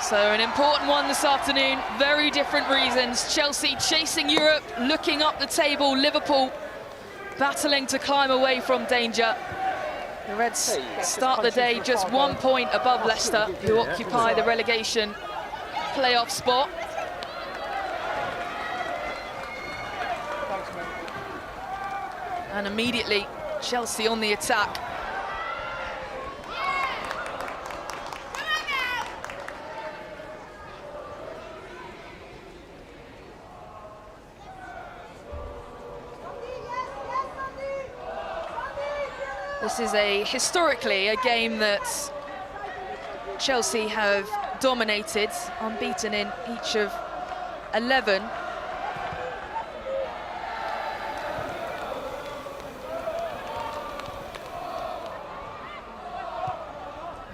So an important one this afternoon, very different reasons. Chelsea chasing Europe, looking up the table. Liverpool battling to climb away from danger. The Reds start the day just 1 point above Leicester, who occupy the relegation playoff spot. And immediately, Chelsea on the attack. This is historically a game that Chelsea have dominated, unbeaten in each of 11.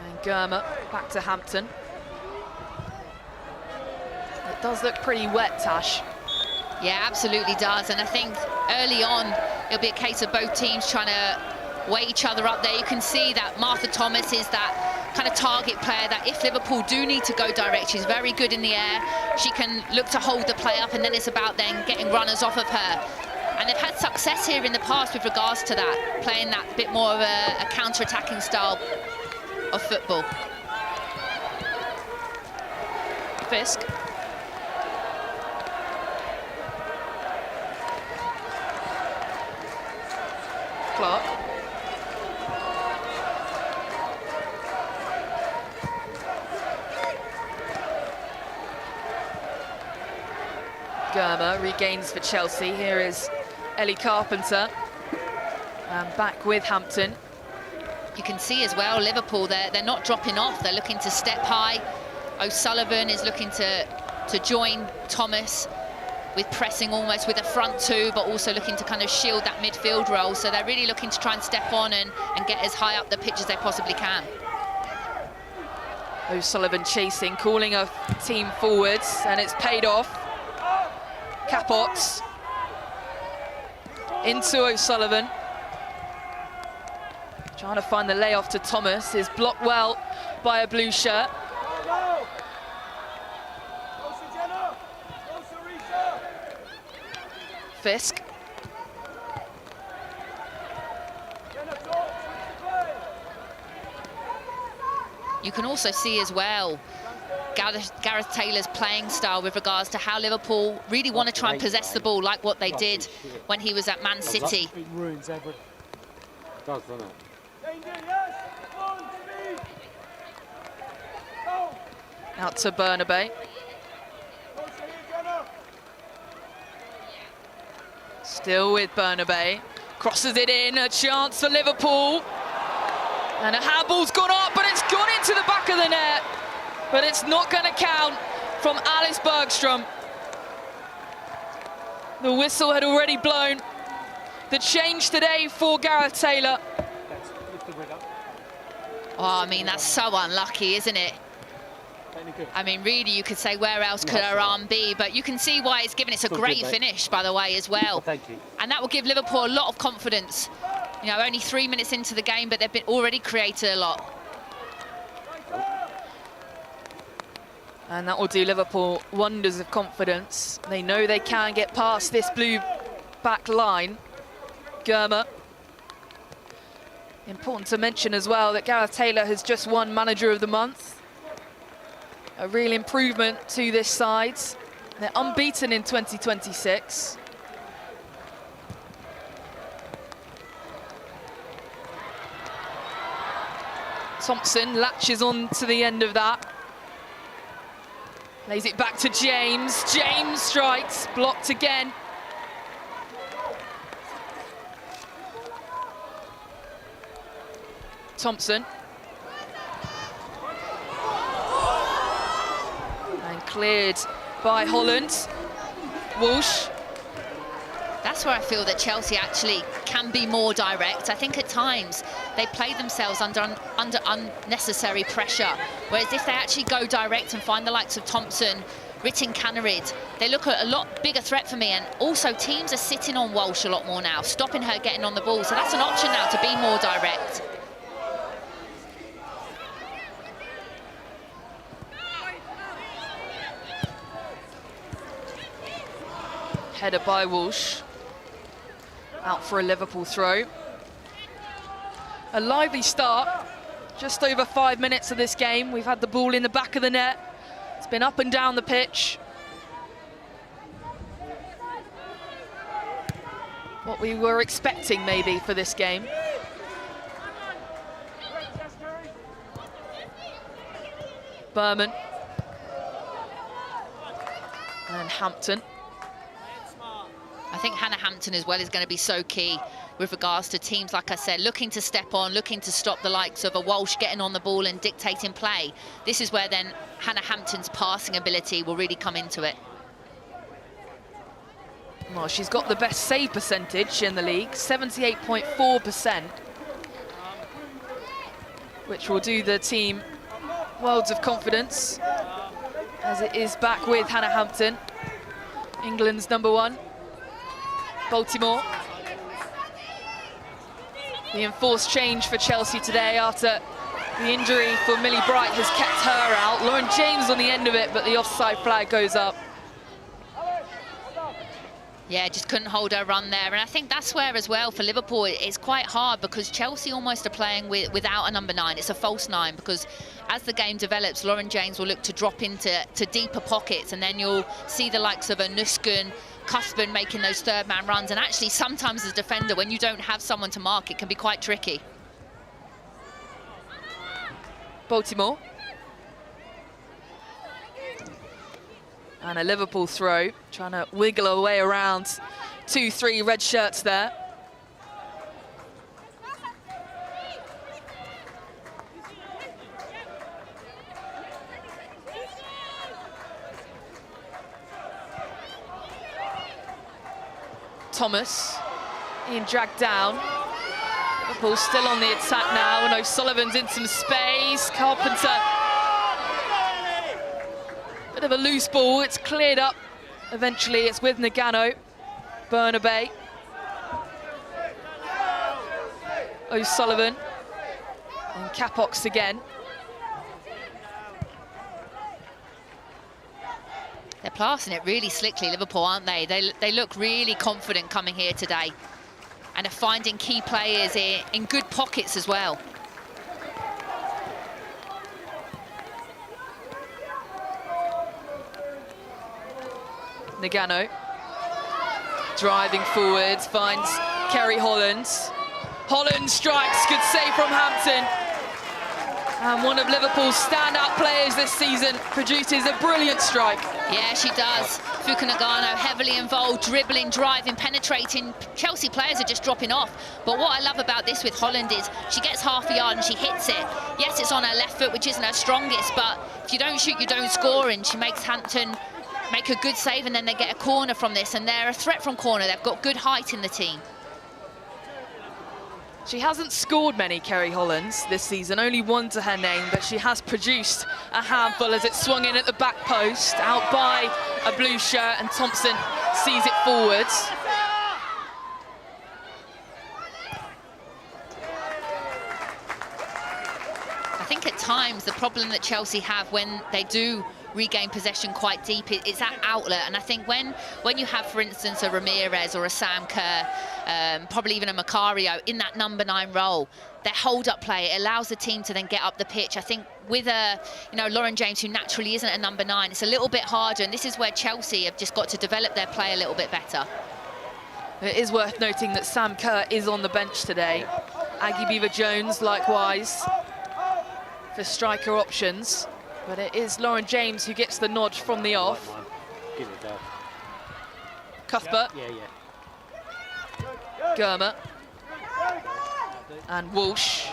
And Kerr back to Hampton. It does look pretty wet, Tash. Yeah, absolutely does. And I think early on, it'll be a case of both teams trying to weigh each other up there. You can see that Martha Thomas is that kind of target player that if Liverpool do need to go direct, she's very good in the air. She can look to hold the play up, and then it's about then getting runners off of her. And they've had success here in the past with regards to that, playing that bit more of a counter-attacking style of football. Fisk. Clark. Kerr regains for Chelsea. Here is Ellie Carpenter. And back with Hampton. You can see as well, Liverpool, they're not dropping off. They're looking to step high. O'Sullivan is looking to join Thomas with pressing almost with a front two, but also looking to kind of shield that midfield role. So they're really looking to try and step on and get as high up the pitch as they possibly can. O'Sullivan chasing, calling a team forwards, and it's paid off. Capox into O'Sullivan. Trying to find the layoff to Thomas, is blocked well by a blue shirt. Fisk. You can also see as well Gareth Taylor's playing style with regards to how Liverpool really want to try and possess the ball like what they did when he was at Man City. Out to Bernabé. Still with Bernabé. Crosses it in, a chance for Liverpool. And a handball's gone up, but it's gone into the back of the net. But it's not going to count from Alice Bergstrom. The whistle had already blown. The change today for Gareth Taylor. Oh, I mean, that's so unlucky, isn't it? I mean, really, you could say where else could her arm be, but you can see why it's given. It's a great finish, by the way, as well. Thank you. And that will give Liverpool a lot of confidence. You know, only 3 minutes into the game, but they've been already created a lot. And that will do Liverpool wonders of confidence. They know they can get past this blue back line. Kerr. Important to mention as well that Gareth Taylor has just won Manager of the Month. A real improvement to this side. They're unbeaten in 2026. Thompson latches on to the end of that. Lays it back to James. James strikes, blocked again. Thompson. And cleared by Holland. Walsh. That's where I feel that Chelsea actually can be more direct. I think at times they play themselves under unnecessary pressure, whereas if they actually go direct and find the likes of Thompson, Ritten Canarid, they look at a lot bigger threat for me. And also teams are sitting on Walsh a lot more now, stopping her getting on the ball. So that's an option now to be more direct. Header by Walsh. Out for a Liverpool throw. A lively start. Just over 5 minutes of this game. We've had the ball in the back of the net. It's been up and down the pitch. What we were expecting maybe for this game. Berman. And Hampton. I think Hannah Hampton as well is going to be so key with regards to teams, like I said, looking to step on, looking to stop the likes of a Walsh getting on the ball and dictating play. This is where then Hannah Hampton's passing ability will really come into it. Well, she's got the best save percentage in the league, 78.4%, which will do the team worlds of confidence, as it is back with Hannah Hampton, England's #1. Baltimore. The enforced change for Chelsea today after the injury for Millie Bright has kept her out. Lauren James on the end of it, but the offside flag goes up. Yeah, just couldn't hold her run there. And I think that's where as well for Liverpool it's quite hard, because Chelsea almost are playing without a #9. It's a false 9, because as the game develops, Lauren James will look to drop into deeper pockets, and then you'll see the likes of a Nusken, Cuthbert making those third-man runs. And actually sometimes as a defender, when you don't have someone to mark, it can be quite tricky. Baltimore. And a Liverpool throw, trying to wiggle her way around 2-3 red shirts there. Thomas being dragged down. Liverpool still on the attack now, and O'Sullivan's in some space. Carpenter. Bit of a loose ball, it's cleared up. Eventually it's with Nagano. Bernabei. O'Sullivan. And Capox again. They're passing it really slickly, Liverpool, aren't they? They look really confident coming here today, and are finding key players in good pockets as well. Nagano driving forwards, finds Kerry Hollands. Holland strikes, good save from Hampton. And one of Liverpool's standout players this season produces a brilliant strike. Yeah, she does. Sjoeke N&uuml heavily involved, dribbling, driving, penetrating. Chelsea players are just dropping off. But what I love about this with Holland is she gets half a yard and she hits it. Yes, it's on her left foot, which isn't her strongest, but if you don't shoot, you don't score, and she makes Hampton make a good save, and then they get a corner from this, and they're a threat from corner. They've got good height in the team. She hasn't scored many, Kerry Hollands, this season, only one to her name, but she has produced a handful as it swung in at the back post, out by a blue shirt, and Thompson sees it forwards. I think at times the problem that Chelsea have when they do regain possession quite deep, it's that outlet. And I think when you have, for instance, a Ramirez or a Sam Kerr, probably even a Macario in that #9 role, their hold-up play, it allows the team to then get up the pitch. I think with Lauren James, who naturally isn't a #9, it's a little bit harder, and this is where Chelsea have just got to develop their play a little bit better. It is worth noting that Sam Kerr is on the bench today. Aggie Beaver-Jones, likewise, for striker options. But it is Lauren James who gets the nod from the off. Cuthbert. Germer. And Walsh.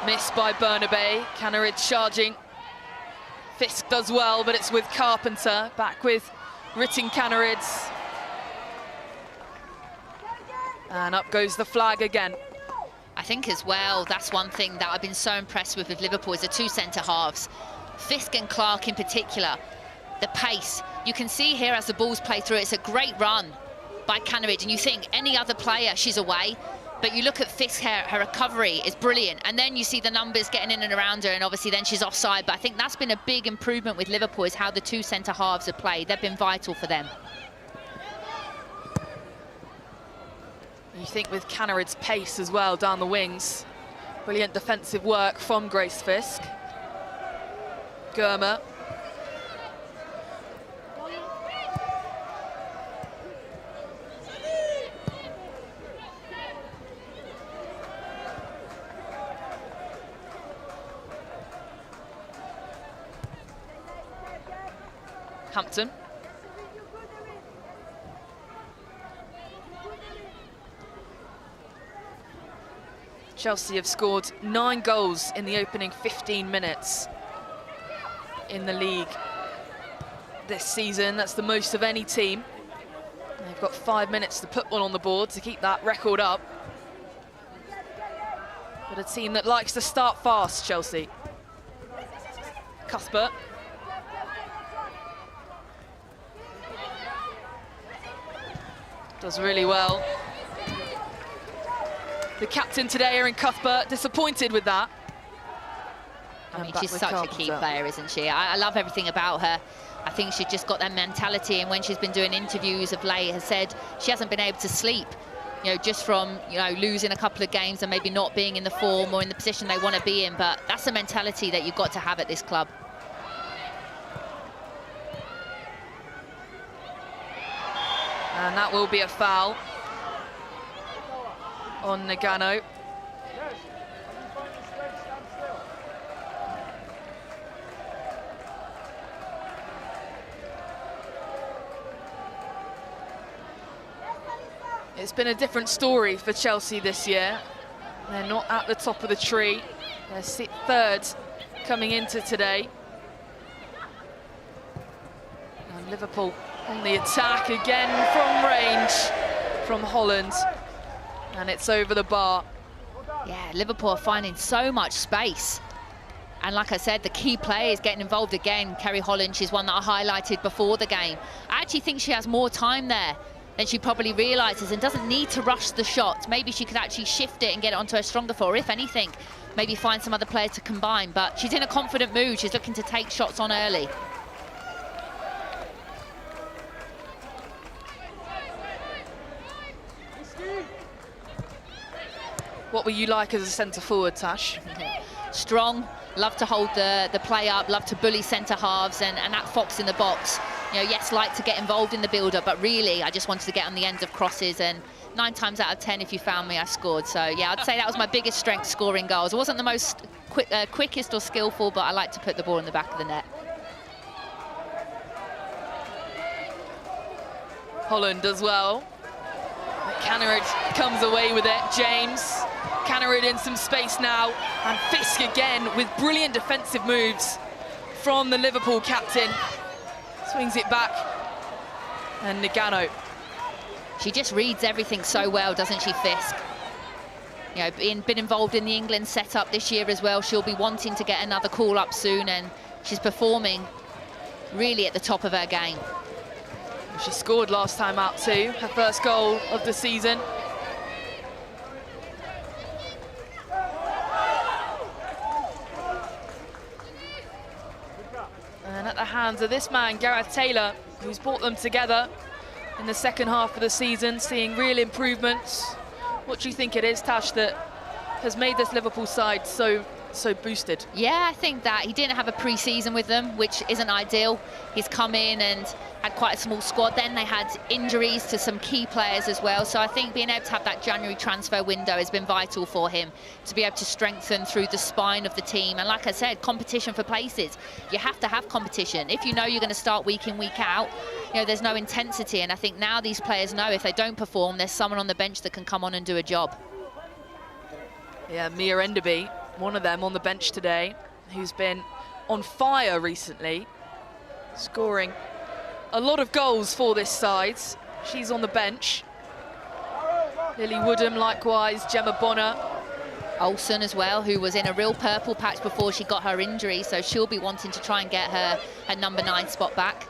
Missed by Bernabei. Cannerid charging. Fisk does well, but it's with Carpenter. Back with Ritting Cannerids. And up goes the flag again. I think as well, that's one thing that I've been so impressed with Liverpool, is the two centre-halves. Fisk and Clark in particular, the pace. You can see here as the ball's played through, it's a great run by Cannerid, and you think any other player, she's away. But you look at Fisk, her recovery is brilliant. And then you see the numbers getting in and around her, and obviously then she's offside. But I think that's been a big improvement with Liverpool, is how the two centre-halves have played. They've been vital for them. You think with Cannerid's pace as well down the wings. Brilliant defensive work from Grace Fisk. Germer. Hampton. Chelsea have scored 9 goals in the opening 15 minutes in the league this season. That's the most of any team. They've got 5 minutes to put one on the board to keep that record up. But a team that likes to start fast, Chelsea. Cuthbert. Does really well. The captain today, Erin Cuthbert, disappointed with that. I mean, she's such a key player, isn't she? I love everything about her. I think she's just got that mentality, and when she's been doing interviews of late, has said she hasn't been able to sleep, you know, just from, you know, losing a couple of games and maybe not being in the form or in the position they want to be in. But that's a mentality that you've got to have at this club. And that will be a foul on Nagano. It's been a different story for Chelsea this year. They're not at the top of the tree. They're third coming into today. And Liverpool on the attack again from range from Holland. And it's over the bar. Yeah, Liverpool are finding so much space. And like I said, the key player is getting involved again. Kerry Holland, she's one that I highlighted before the game. I actually think she has more time there than she probably realises and doesn't need to rush the shot. Maybe she could actually shift it and get it onto her stronger foot, or if anything, maybe find some other players to combine. But she's in a confident mood. She's looking to take shots on early. What were you like as a centre-forward, Tash? Strong, love to hold the play up, love to bully centre-halves, and that fox in the box. You know, yes, like to get involved in the build-up, but really, I just wanted to get on the end of crosses, and 9 times out of 10, if you found me, I scored. So, yeah, I'd say that was my biggest strength, scoring goals. It wasn't the most quickest or skillful, but I like to put the ball in the back of the net. Holland as well. Cannerid comes away with it. James. Cannerid in some space now. And Fisk again with brilliant defensive moves from the Liverpool captain. Swings it back. And Nagano. She just reads everything so well, doesn't she, Fisk? You know, been involved in the England setup this year as well. She'll be wanting to get another call up soon, and she's performing really at the top of her game. She scored last time out too, her first goal of the season. And at the hands of this man, Gareth Taylor, who's brought them together in the second half of the season, seeing real improvements. What do you think it is, Tash, that has made this Liverpool side so boosted? Yeah, I think that he didn't have a pre-season with them, which isn't ideal. He's come in and had quite a small squad. Then they had injuries to some key players as well. So I think being able to have that January transfer window has been vital for him to be able to strengthen through the spine of the team. And like I said, competition for places. You have to have competition. If you know you're going to start week in, week out, you know, there's no intensity. And I think now these players know if they don't perform, there's someone on the bench that can come on and do a job. Yeah, Mia Enderby, one of them on the bench today, who's been on fire recently, scoring a lot of goals for this side. She's on the bench. Lily Woodham likewise, Gemma Bonner. Olsen as well, who was in a real purple patch before she got her injury, so she'll be wanting to try and get her number 9 spot back.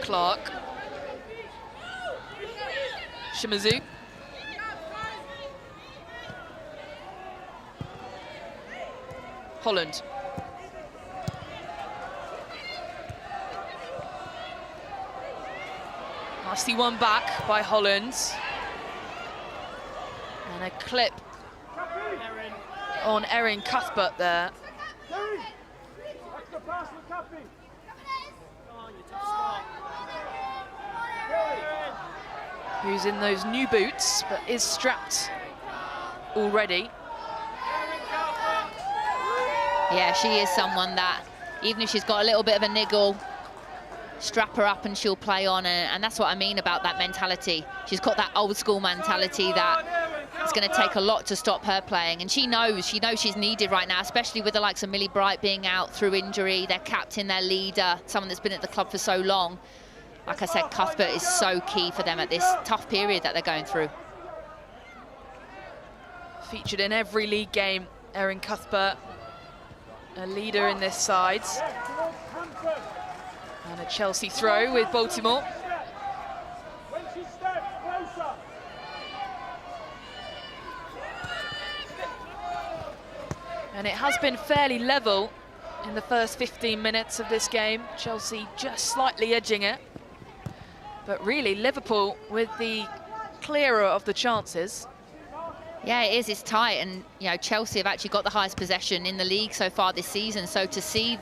Clark. Shimizu. Holland. Nasty one back by Holland. And a clip on Erin Cuthbert there. Who's in those new boots, but is strapped already. Yeah, she is someone that, even if she's got a little bit of a niggle, strap her up and she'll play on, and that's what I mean about that mentality. She's got that old school mentality that it's going to take a lot to stop her playing, and she knows she's needed right now, especially with the likes of Millie Bright being out through injury, their captain, their leader, someone that's been at the club for so long. Like I said, Cuthbert is so key for them at this tough period that they're going through. Featured in every league game, Erin Cuthbert, a leader in this side. And a Chelsea throw with Baltimore. And it has been fairly level in the first 15 minutes of this game. Chelsea just slightly edging it. But really, Liverpool with the clearer of the chances. Yeah, it is. It's tight, and you know, Chelsea have actually got the highest possession in the league so far this season. So to see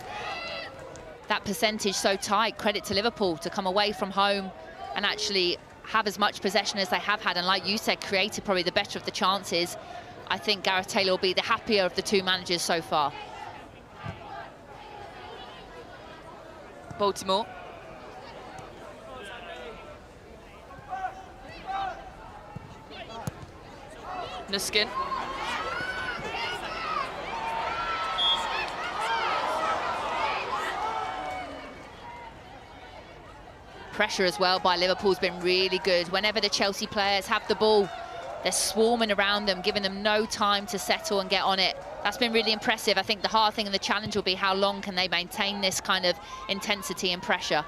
that percentage so tight, credit to Liverpool to come away from home and actually have as much possession as they have had, and like you said, created probably the better of the chances. I think Gareth Taylor will be the happier of the two managers so far. Baltimore. Sken. Pressure as well by Liverpool's been really good. Whenever the Chelsea players have the ball, they're swarming around them, giving them no time to settle and get on it. That's been really impressive. I think the hard thing and the challenge will be how long can they maintain this kind of intensity and pressure.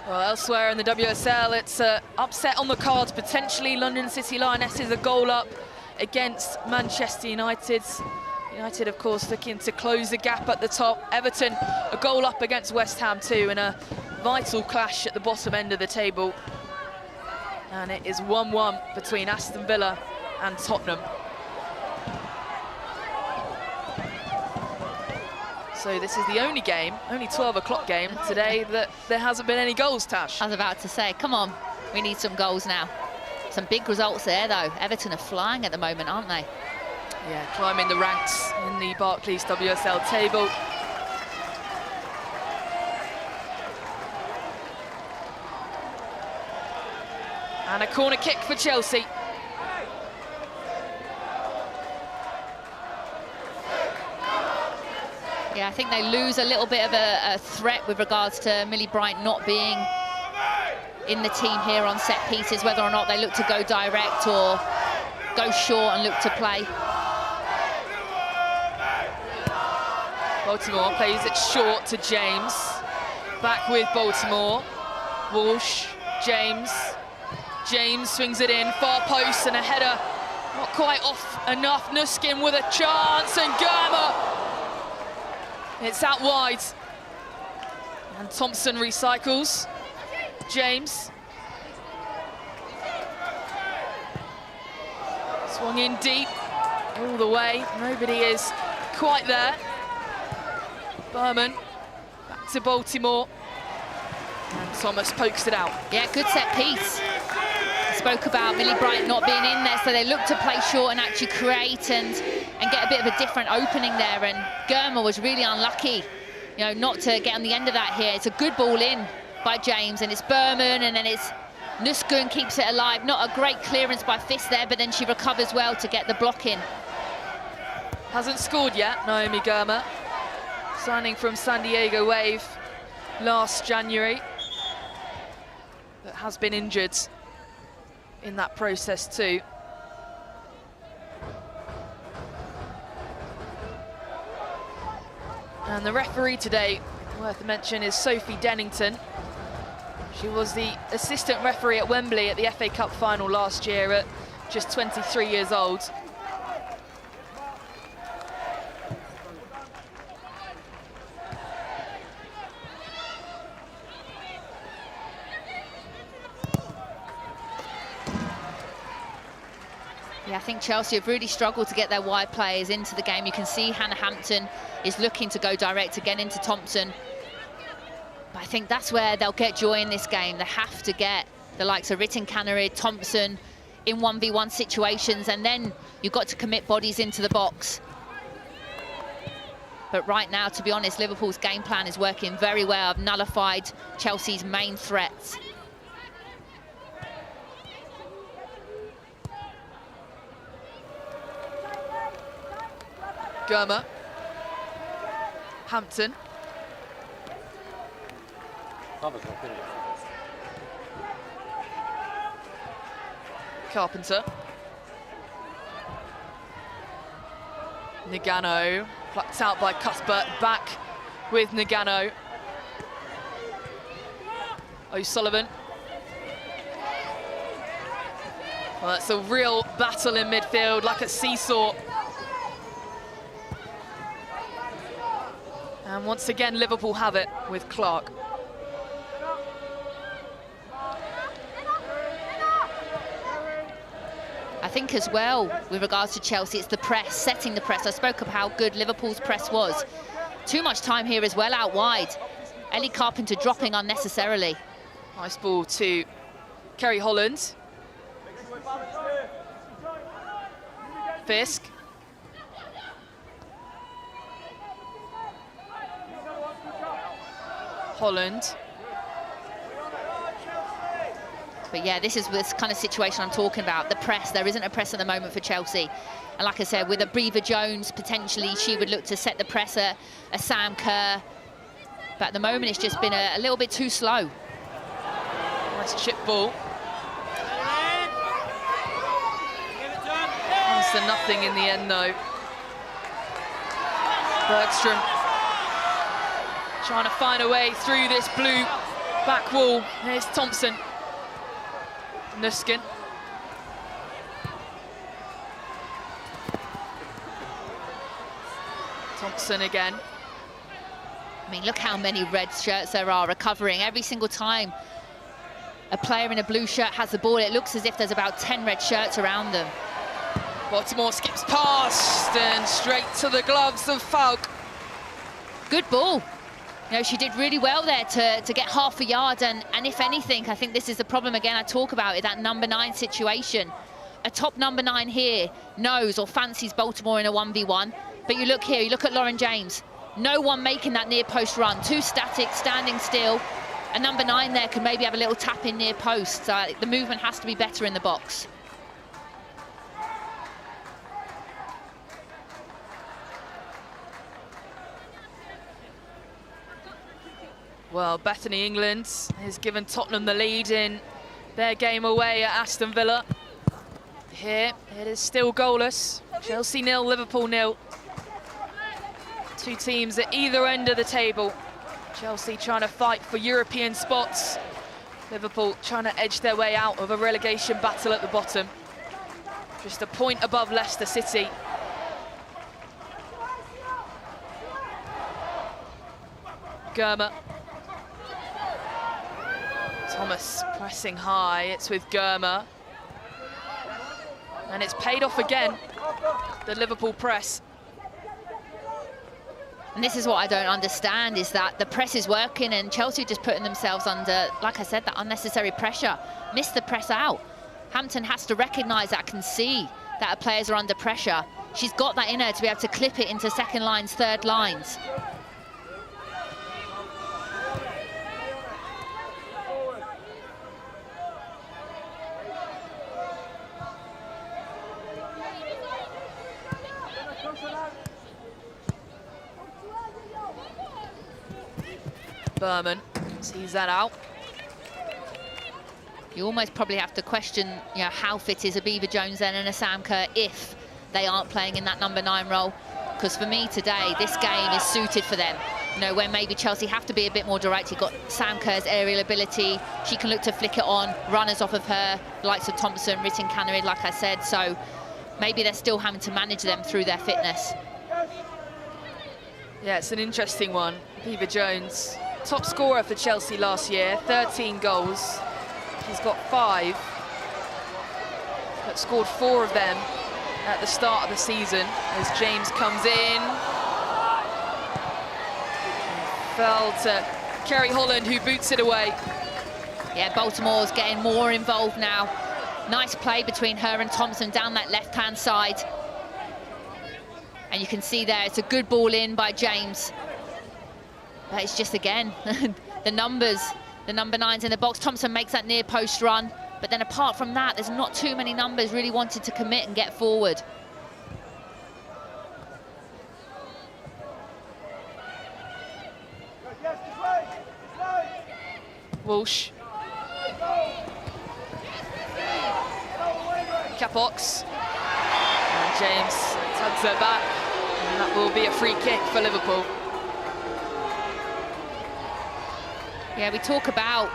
Well, elsewhere in the WSL, it's upset on the cards, potentially. London City Lionesses a goal up against Manchester United. United, of course, looking to close the gap at the top. Everton a goal up against West Ham too, in a vital clash at the bottom end of the table. And it is 1-1 between Aston Villa and Tottenham. So this is the only game, only 12 o'clock game today that there hasn't been any goals, Tash. I was about to say, come on, we need some goals now. Some big results there, though. Everton are flying at the moment, aren't they? Yeah, climbing the ranks in the Barclays WSL table. And a corner kick for Chelsea. Yeah, I think they lose a little bit of a threat with regards to Millie Bright not being in the team here on set pieces, whether or not they look to go direct or go short and look to play. Baltimore plays it short to James. Back with Baltimore. Walsh, James. James swings it in, far post and a header. Not quite off enough. Nuskin with a chance and Germer. It's out wide. And Thompson recycles. James. Swung in deep, all the way. Nobody is quite there. Berman, back to Baltimore. And Thomas pokes it out. Yeah, good set piece. Spoke about Millie Bright not being in there, so they look to play short and actually create and get a bit of a different opening there. And Germer was really unlucky, you know, not to get on the end of that here. It's a good ball in by James, and it's Berman, and then it's Nuskin keeps it alive. Not a great clearance by Fist there, but then she recovers well to get the block in. Hasn't scored yet, Naomi Germer. Signing from San Diego Wave last January, but has been injured in that process too. And the referee today, worth a mention, is Sophie Dennington. She was the assistant referee at Wembley at the FA Cup final last year at just 23 years old. Yeah, I think Chelsea have really struggled to get their wide players into the game. You can see Hannah Hampton is looking to go direct again into Thompson. But I think that's where they'll get joy in this game. They have to get the likes of Ritten Cannerid, Thompson in 1v1 situations, and then you've got to commit bodies into the box. But right now, to be honest, Liverpool's game plan is working very well. I've nullified Chelsea's main threats. Germer. Hampton. Carpenter. Nagano, plucked out by Cuthbert, back with Nagano. O'Sullivan. Well, that's a real battle in midfield, like a seesaw. And once again, Liverpool have it with Clark. I think as well, with regards to Chelsea, it's the press, setting the press. I spoke of how good Liverpool's press was. Too much time here as well out wide. Ellie Carpenter dropping unnecessarily. Nice ball to Kerry Holland. Fisk. Holland. But yeah, this is this kind of situation I'm talking about. The press, there isn't a press at the moment for Chelsea. And like I said, with a Brever Jones, potentially she would look to set the press, a Sam Kerr. But at the moment, it's just been a little bit too slow. Nice chip ball. Comes to nothing in the end, though. Bergstrom trying to find a way through this blue back wall. Here's Thompson. Nuskin. Thompson again. I mean, look how many red shirts there are recovering. Every single time a player in a blue shirt has the ball, it looks as if there's about 10 red shirts around them. Baltimore skips past and straight to the gloves of Falk. Good ball. You know, she did really well there to get half a yard, and if anything, I think this is the problem again I talk about, is that number 9 situation. A top number 9 here knows or fancies Baltimore in a 1v1, but you look here, you look at Lauren James, no one making that near post run, too static, standing still. A number 9 there could maybe have a little tap in near post, so the movement has to be better in the box. Well, Bethany England has given Tottenham the lead in their game away at Aston Villa. Here, it is still goalless. Chelsea 0, Liverpool 0. Two teams at either end of the table. Chelsea trying to fight for European spots. Liverpool trying to edge their way out of a relegation battle at the bottom. Just a point above Leicester City. Germer. Thomas pressing high, it's with Germer. And it's paid off again, the Liverpool press. And this is what I don't understand, is that the press is working and Chelsea just putting themselves under, like I said, that unnecessary pressure. Missed the press out. Hampton has to recognise that, can see that her players are under pressure. She's got that in her to be able to clip it into second lines, third lines. Berman sees that out. You almost probably have to question, you know, how fit is a Brever Jones then and a Sam Kerr if they aren't playing in that number 9 role. because for me today, this game is suited for them. You know, where maybe Chelsea have to be a bit more direct. You've got Sam Kerr's aerial ability. She can look to flick it on, runners off of her, the likes of Thompson, Ritten Cannerid, like I said. So maybe they're still having to manage them through their fitness. Yeah, it's an interesting one. Viva Jones, top scorer for Chelsea last year, 13 goals. She's got 5, but scored 4 of them at the start of the season as James comes in. Fell to Kerry Holland, who boots it away. Yeah, Baltimore's getting more involved now. Nice play between her and Thompson down that left-hand side. And you can see there, it's a good ball in by James. But it's just, again, the numbers. The number 9's in the box. Thompson makes that near post run. But then apart from that, there's not too many numbers really wanted to commit and get forward. Walsh. Capox. And James tugs it back. And that will be a free kick for Liverpool. Yeah, we talk about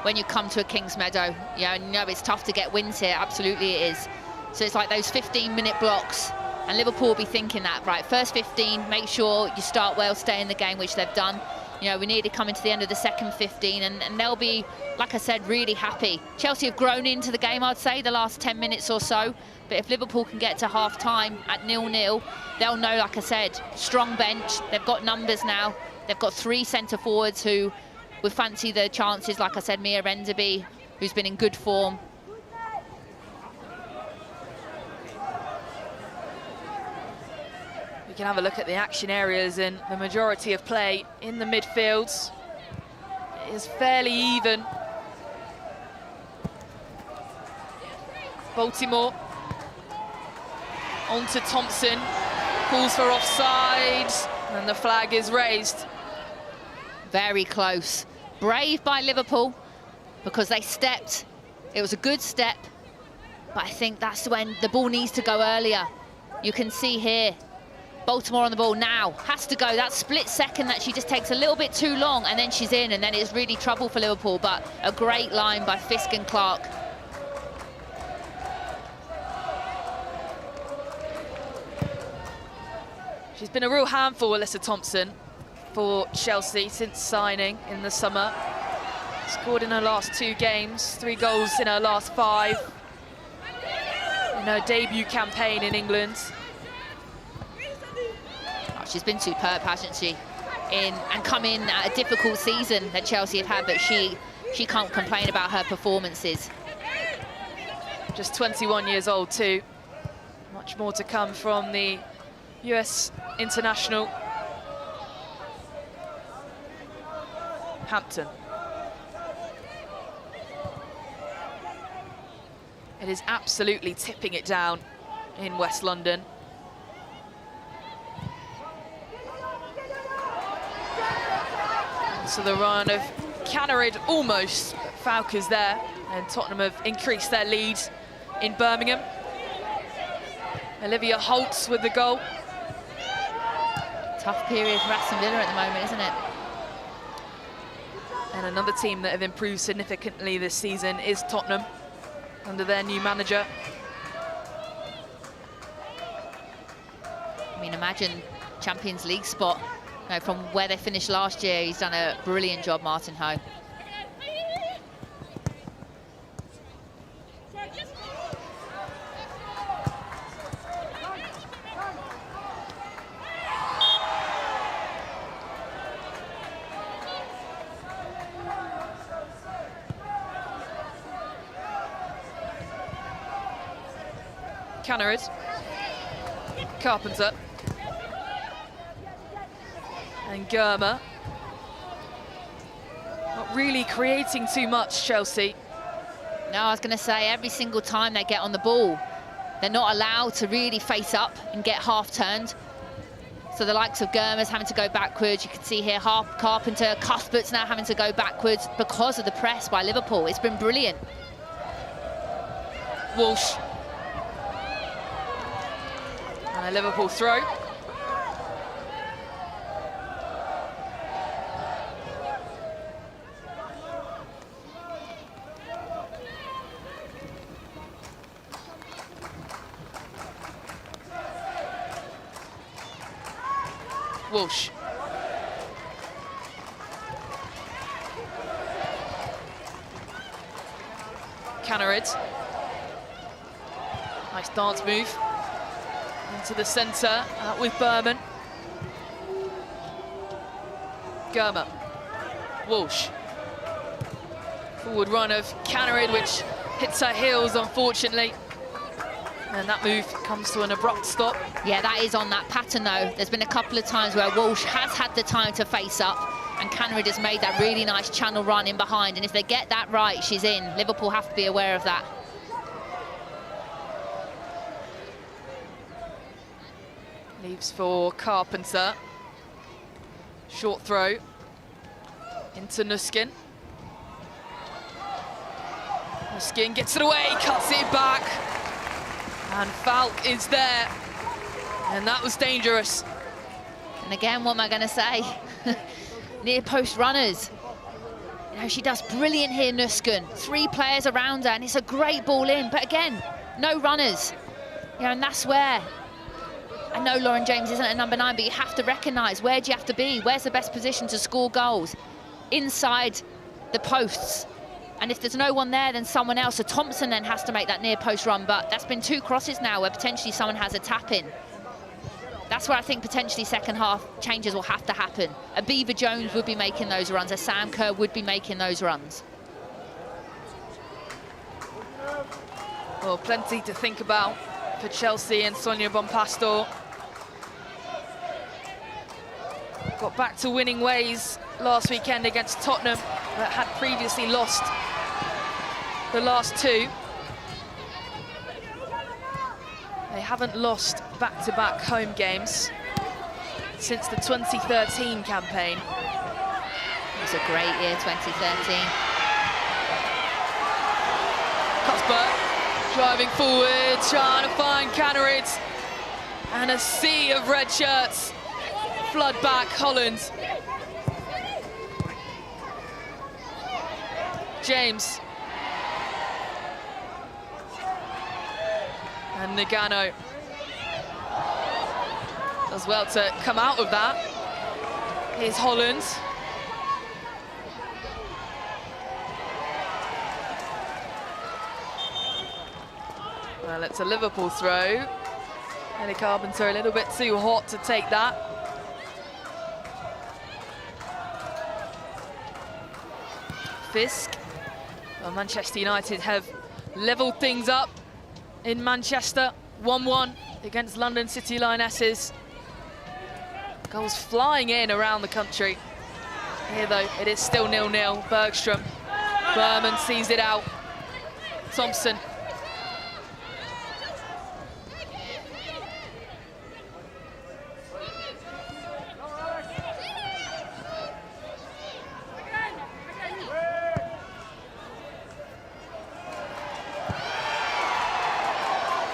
when you come to a Kings Meadow, you know it's tough to get wins here. Absolutely it is. So it's like those 15-minute blocks. And Liverpool will be thinking that, right, first 15, make sure you start well, stay in the game, which they've done. You know, we nearly come into the end of the second 15, and they'll be, like I said, really happy. Chelsea have grown into the game, I'd say, the last 10 minutes or so. But if Liverpool can get to half-time at 0-0, they'll know, like I said, strong bench. They've got numbers now. They've got 3 centre-forwards who would fancy the chances. Like I said, Mia Renderby, who's been in good form. We can have a look at the action areas, and the majority of play in the midfields is fairly even. Baltimore on to Thompson, calls for offside, and the flag is raised. Very close. Brave by Liverpool, because they stepped. It was a good step, but I think that's when the ball needs to go earlier. You can see here, Baltimore on the ball now, has to go. That split second that she just takes a little bit too long, and then she's in, and then it's really trouble for Liverpool. But a great line by Fisk and Clark. She's been a real handful, Alyssa Thompson, for Chelsea since signing in the summer. Scored in her last 2 games, 3 goals in her last 5. In her debut campaign in England. Oh, she's been superb, hasn't she? And come in at a difficult season that Chelsea have had, but she can't complain about her performances. Just 21 years old too. Much more to come from the US international. Hampton. It is absolutely tipping it down in West London. So the run of Cannerid almost, Falcons there, and Tottenham have increased their lead in Birmingham. Olivia Holtz with the goal. Tough period for Aston Villa at the moment, isn't it? And another team that have improved significantly this season is Tottenham, under their new manager. I mean, imagine Champions League spot. You know, from where they finished last year, he's done a brilliant job, Martin Ho. Cannerid, Carpenter, and Germer. Not really creating too much, Chelsea. No, I was going to say, every single time they get on the ball, they're not allowed to really face up and get half-turned. So the likes of Germer's having to go backwards. You can see here, Carpenter, Cuthbert's now having to go backwards because of the press by Liverpool. It's been brilliant. Walsh. And a Liverpool throw. Walsh. N&uuml. Nice dance move. Into the centre, out with Berman. Germer. Walsh. Forward run of N&uuml, which hits her heels, unfortunately. And that move comes to an abrupt stop. Yeah, that is on that pattern, though. There's been a couple of times where Walsh has had the time to face up, and N&uuml has made that really nice channel run in behind. And if they get that right, she's in. Liverpool have to be aware of that. Leaves for Carpenter. Short throw into Nuskin. Nuskin gets it away, cuts it back. And Falk is there. And that was dangerous. And again, what am I going to say? Near post runners. You know, she does brilliant here, Nuskin. 3 players around her, and it's a great ball in. But again, no runners. You know, and that's where... I know Lauren James isn't a number 9, but you have to recognise, where do you have to be? Where's the best position to score goals? Inside the posts. And if there's no one there, then someone else. So Thompson then has to make that near post run, but that's been 2 crosses now where potentially someone has a tap in. That's where I think potentially second half changes will have to happen. A Beaver Jones would be making those runs, a Sam Kerr would be making those runs. Well, plenty to think about for Chelsea and Sonia Bonpastor. Got back to winning ways last weekend against Tottenham, that had previously lost the last 2. They haven't lost back-to-back home games since the 2013 campaign. It was a great year, 2013. Cuthbert driving forward, trying to find N&uuml. And a sea of red shirts flood back Holland. James. And Nagano does well to come out of that. Here's Holland. Well, it's a Liverpool throw. Ellie Carpenter a little bit too hot to take that. Fisk. Well, Manchester United have levelled things up in Manchester. 1-1 against London City Lionesses. Goals flying in around the country. Here, though, it is still 0-0. Bergstrom. Berman sees it out. Thompson.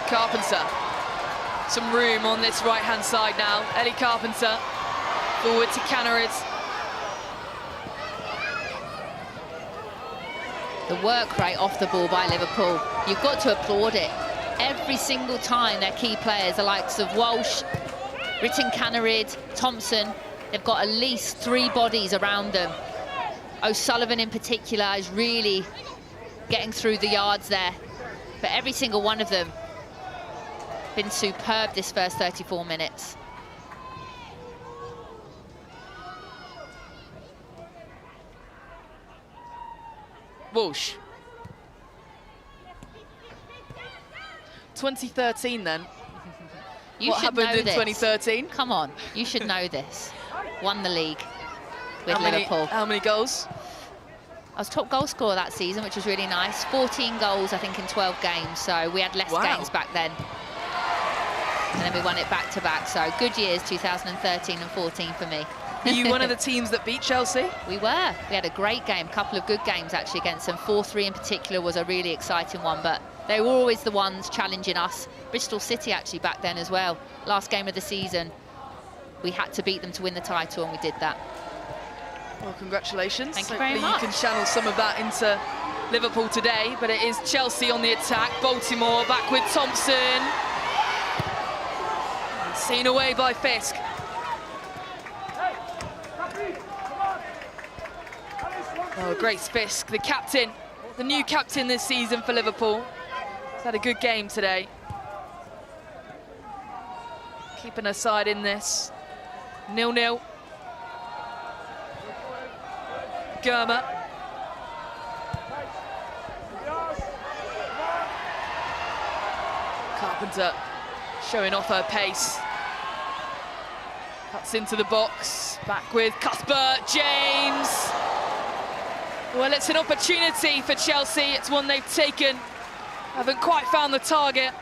Carpenter. Some room on this right-hand side now. Ellie Carpenter forward to N&uuml. The work rate off the ball by Liverpool, you've got to applaud it. Every single time their key players, the likes of Walsh, Ritten N&uuml, Thompson, they've got at least 3 bodies around them. O'Sullivan in particular is really getting through the yards there. But every single one of them been superb this first 34 minutes. Walsh. 2013 then. What happened in 2013? Come on, you should know this. Won the league with Liverpool. How many goals? I was top goal scorer that season, which was really nice. 14 goals, I think, in 12 games. So we had less games back then. And then we won it back-to-back. So good years, 2013 and 14 for me. Were you one of the teams that beat Chelsea? We were. We had a great game, a couple of good games actually against them. 4-3 in particular was a really exciting one, but they were always the ones challenging us. Bristol City actually back then as well. Last game of the season, we had to beat them to win the title, and we did that. Well, congratulations. Thank you very much. You can channel some of that into Liverpool today, but it is Chelsea on the attack. Baltimore back with Thompson. Seen away by Fisk. Oh, Grace Fisk, the captain, the new captain this season for Liverpool. He's had a good game today. Keeping her side in this. 0-0. Kerr. Carpenter showing off her pace. Cuts into the box. Back with Cuthbert, James. Well, it's an opportunity for Chelsea. It's one they've taken. Haven't quite found the target,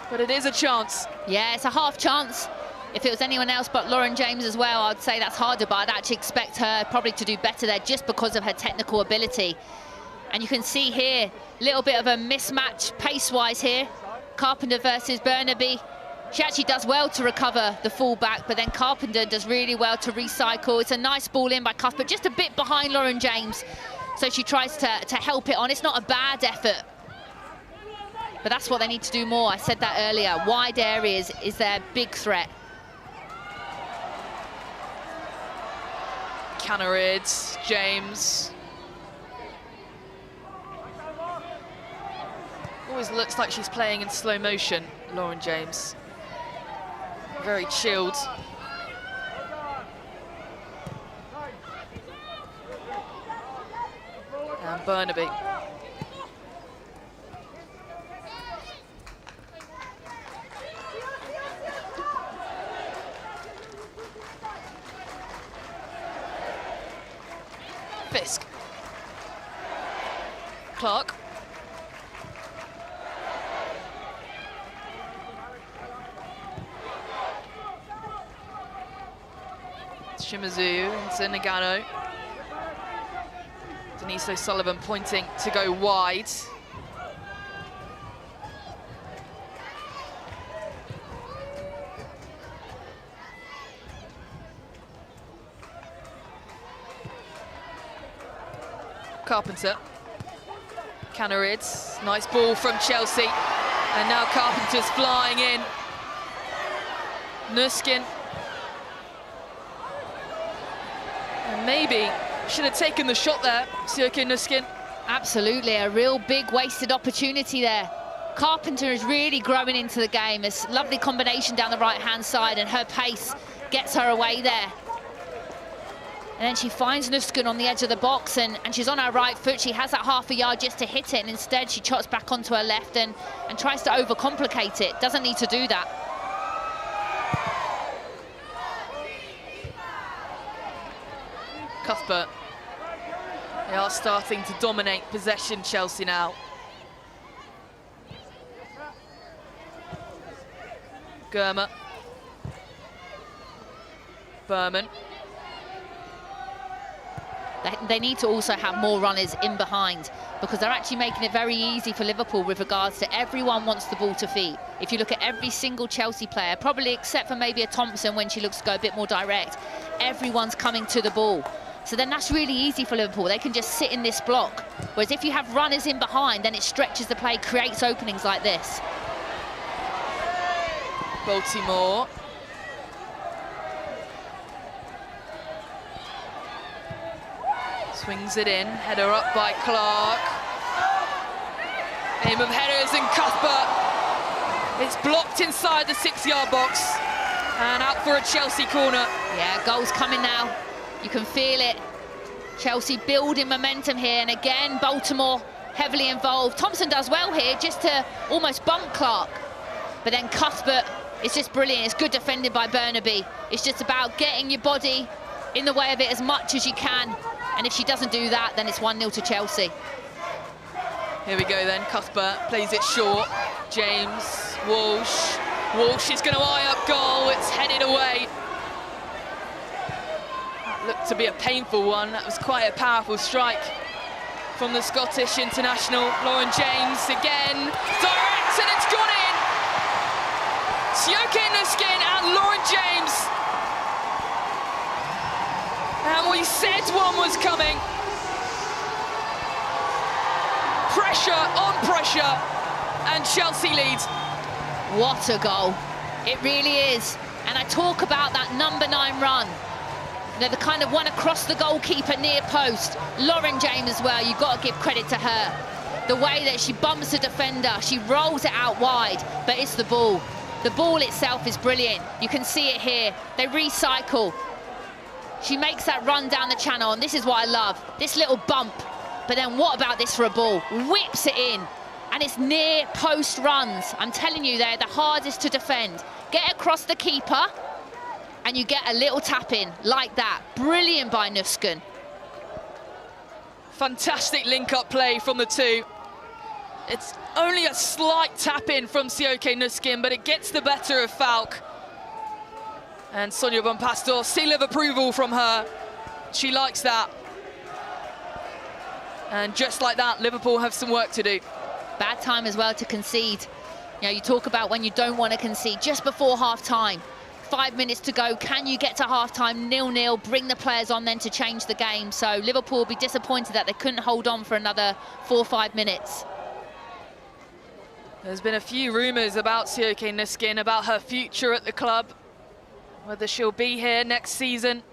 but it is a chance. Yeah, it's a half chance. If it was anyone else but Lauren James as well, I'd say that's harder, but I'd actually expect her probably to do better there just because of her technical ability. And you can see here, a little bit of a mismatch pace-wise here. Carpenter versus Burnaby. She actually does well to recover the full-back, but then Carpenter does really well to recycle. It's a nice ball in by Cuthbert, just a bit behind Lauren James. So she tries to help it on. It's not a bad effort, but that's what they need to do more. I said that earlier. Wide areas is their big threat. Canarids, James. Always looks like she's playing in slow motion, Lauren James. Very chilled. And Burnaby. Fisk. Clark. Shimazu into Nagano. Denise O'Sullivan pointing to go wide. Carpenter. Canarids. Nice ball from Chelsea. And now Carpenter's flying in. Nuskin. And maybe should have taken the shot there, Sjoeke N&uuml. Absolutely, a real big wasted opportunity there. Carpenter is really growing into the game. It's a lovely combination down the right-hand side, and her pace gets her away there. And then she finds Nuskin on the edge of the box, and she's on her right foot. She has that half a yard just to hit it, and instead she trots back onto her left and tries to overcomplicate it. Doesn't need to do that. Cuthbert. They are starting to dominate possession, Chelsea now. Kerr. Berman. They need to also have more runners in behind, because they're actually making it very easy for Liverpool with regards to everyone wants the ball to feet. If you look at every single Chelsea player, probably except for maybe a Thompson when she looks to go a bit more direct, everyone's coming to the ball. So then that's really easy for Liverpool. They can just sit in this block. Whereas if you have runners in behind, then it stretches the play, creates openings like this. Baltimore. Swings it in, header up by Clark. Aim of headers and Cuthbert. It's blocked inside the 6-yard box and out for a Chelsea corner. Yeah, goal's coming now. You can feel it. Chelsea building momentum here, and again, Baltimore heavily involved. Thompson does well here, just to almost bump Clark. But then Cuthbert, it's just brilliant. It's good defended by Burnaby. It's just about getting your body in the way of it as much as you can. And if she doesn't do that, then it's 1-0 to Chelsea. Here we go then, Cuthbert plays it short. James, Walsh. Walsh is going to eye up goal, it's headed away. That looked to be a painful one. That was quite a powerful strike from the Scottish international. Lauren James again, direct, and it's gone in. Sjoeke N&uuml and Lauren James. And we said one was coming. Pressure on pressure, and Chelsea leads. What a goal. It really is. And I talk about that number 9 run. You know, the kind of one across the goalkeeper near post. Lauren James as well, you've got to give credit to her. The way that she bumps the defender, she rolls it out wide, but it's the ball. The ball itself is brilliant. You can see it here. They recycle. She makes that run down the channel, and this is what I love. This little bump. But then what about this for a ball? Whips it in, and it's near post runs. I'm telling you, they're the hardest to defend. Get across the keeper, and you get a little tap in like that. Brilliant by Sjoeke. Fantastic link-up play from the two. It's only a slight tap-in from Sjoeke N&uuml, but it gets the better of Falk. And Sonia Bonpastor, seal of approval from her. She likes that. And just like that, Liverpool have some work to do. Bad time as well to concede. You know, you talk about when you don't want to concede, just before half-time. 5 minutes to go, can you get to half-time 0-0, bring the players on then to change the game? So Liverpool will be disappointed that they couldn't hold on for another 4 or 5 minutes. There's been a few rumours about Sjoeke N&uuml, about her future at the club, whether she'll be here next season.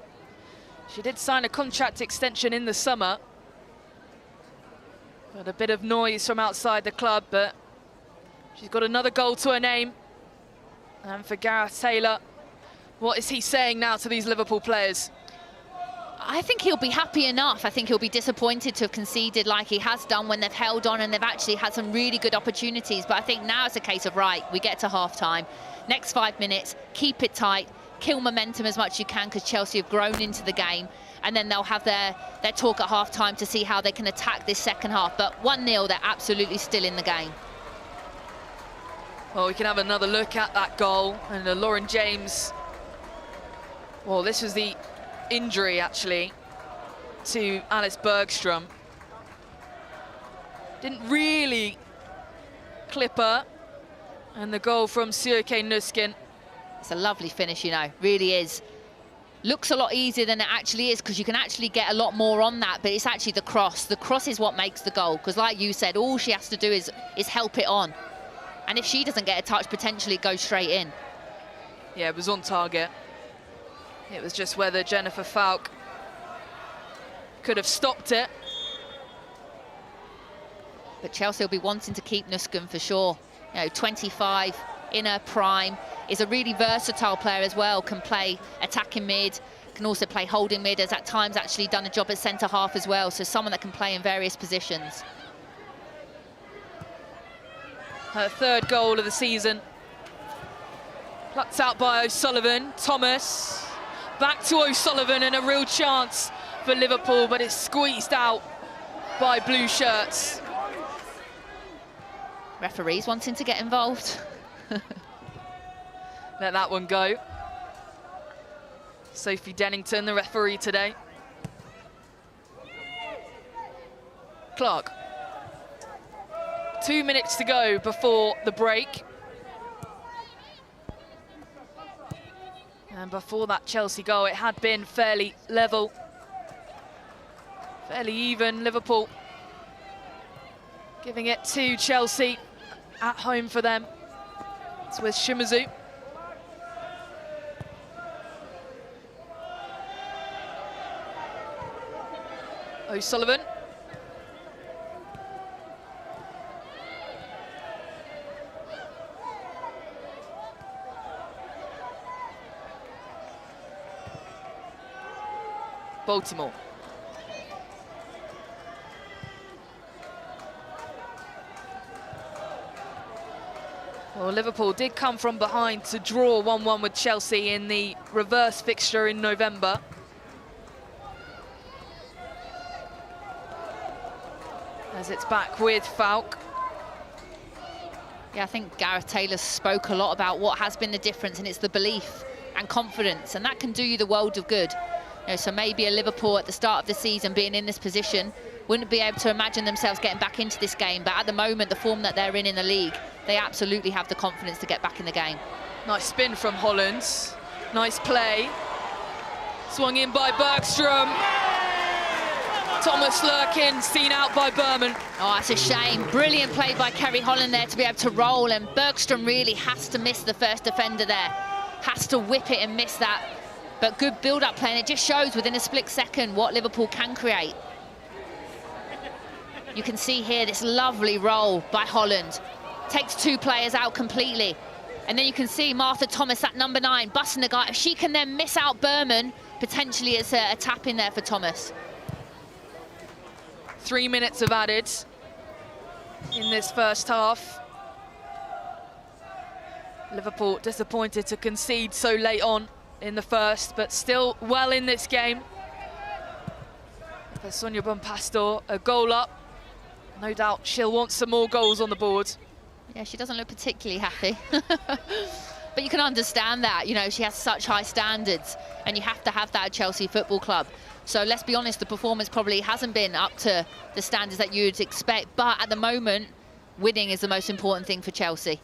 She did sign a contract extension in the summer. But a bit of noise from outside the club, but she's got another goal to her name. And for Gareth Taylor, what is he saying now to these Liverpool players? I think he'll be happy enough. I think he'll be disappointed to have conceded like he has done when they've held on and they've actually had some really good opportunities. But I think now it's a case of, right, we get to half-time. Next 5 minutes, keep it tight, kill momentum as much as you can, because Chelsea have grown into the game. And then they'll have their talk at half-time to see how they can attack this second half. But 1-0, they're absolutely still in the game. Well, we can have another look at that goal. And Lauren James, well, this was the injury, actually, to Alice Bergstrom. Didn't really clip her. And the goal from Sjoeke N&uuml. It's a lovely finish, you know, really is. Looks a lot easier than it actually is, because you can actually get a lot more on that, but it's actually the cross. The cross is what makes the goal, because like you said, all she has to do is help it on. And if she doesn't get a touch, potentially it goes straight in. Yeah, it was on target. It was just whether Jennifer Falk could have stopped it. But Chelsea will be wanting to keep N&uuml for sure. You know, 25 in her prime, is a really versatile player as well, can play attacking mid, can also play holding mid, has at times actually done a job as centre half as well, so someone that can play in various positions. Her third goal of the season. Plucked out by O'Sullivan. Thomas, back to O'Sullivan, and a real chance for Liverpool, but it's squeezed out by blue shirts. Referees wanting to get involved. Let that one go. Sophie Dennington, the referee today. Clark. 2 minutes to go before the break. And before that Chelsea goal, it had been fairly level. Fairly even. Liverpool giving it to Chelsea at home for them. It's with Shimazu. O'Sullivan. Baltimore. Well, Liverpool did come from behind to draw 1-1 with Chelsea in the reverse fixture in November. As it's back with Falk. Yeah, I think Gareth Taylor spoke a lot about what has been the difference, and it's the belief and confidence, and that can do you the world of good. You know, so maybe a Liverpool at the start of the season being in this position wouldn't be able to imagine themselves getting back into this game, but at the moment, the form that they're in the league, they absolutely have the confidence to get back in the game. Nice spin from Holland. Nice play. Swung in by Bergstrom. Thomas Lurkin seen out by Berman. Oh, it's a shame. Brilliant play by Kerry Holland there to be able to roll, and Bergstrom really has to miss the first defender there. Has to whip it and miss that. But good build-up play, and it just shows within a split second what Liverpool can create. You can see here this lovely roll by Holland. Takes 2 players out completely. And then you can see Martha Thomas at number 9, busting the guy. If she can then miss out Berman, potentially it's a tap in there for Thomas. 3 minutes of added in this first half. Liverpool disappointed to concede so late on in the first, but still well in this game. For Sonia Bonpastor, a goal up. No doubt she'll want some more goals on the board. Yeah, she doesn't look particularly happy. But you can understand that, you know, she has such high standards, and you have to have that at Chelsea Football Club. So let's be honest, the performance probably hasn't been up to the standards that you'd expect, but at the moment, winning is the most important thing for Chelsea.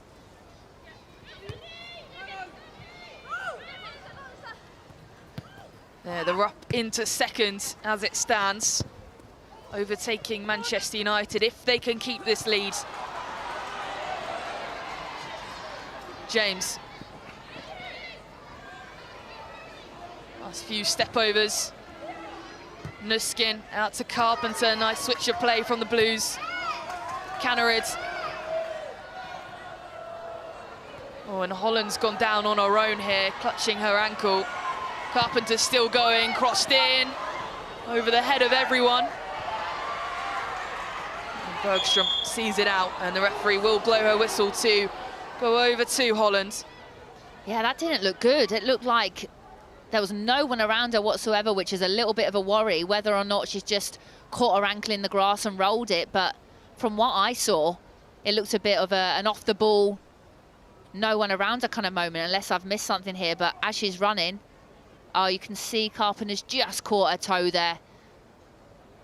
Yeah, they're up into second as it stands, overtaking Manchester United if they can keep this lead. James. Last few step-overs. Nuskin out to Carpenter, nice switch of play from the Blues. Cannerid. Oh, and Holland's gone down on her own here, clutching her ankle. Carpenter's still going, crossed in, over the head of everyone. And Bergstrom sees it out, and the referee will blow her whistle to go over to Holland. Yeah, that didn't look good. It looked like there was no one around her whatsoever, which is a little bit of a worry, whether or not she's just caught her ankle in the grass and rolled it. But from what I saw, it looked a bit of an off-the-ball, no one around her kind of moment, unless I've missed something here. But as she's running, oh, you can see Carpenter's just caught her toe there.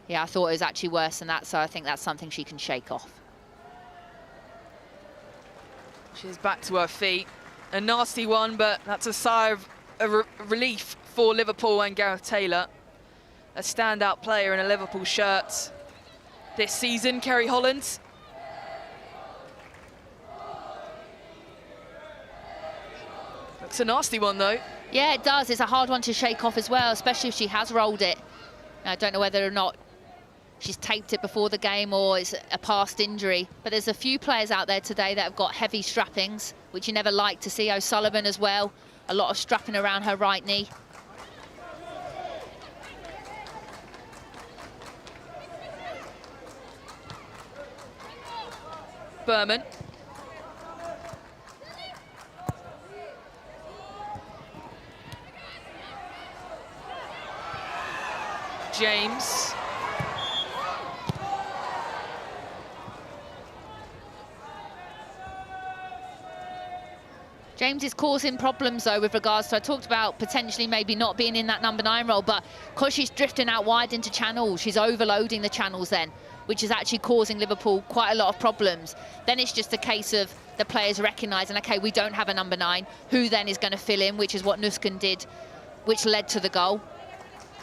Yeah, I thought it was actually worse than that, so I think that's something she can shake off. She's back to her feet. A nasty one, but that's a sigh of relief for Liverpool and Gareth Taylor. A standout player in a Liverpool shirt this season, Kerry Holland. Looks a nasty one, though. Yeah, it does. It's a hard one to shake off as well, especially if she has rolled it. I don't know whether or not she's taped it before the game or it's a past injury. But there's a few players out there today that have got heavy strappings, which you never like to see. O'Sullivan as well, a lot of strapping around her right knee. Berman. James. James is causing problems, though, with regards to, I talked about potentially maybe not being in that number 9 role, but because she's drifting out wide into channels, she's overloading the channels then, which is actually causing Liverpool quite a lot of problems. Then it's just a case of the players recognising, OK, we don't have a number 9, who then is going to fill in, which is what Nuskin did, which led to the goal.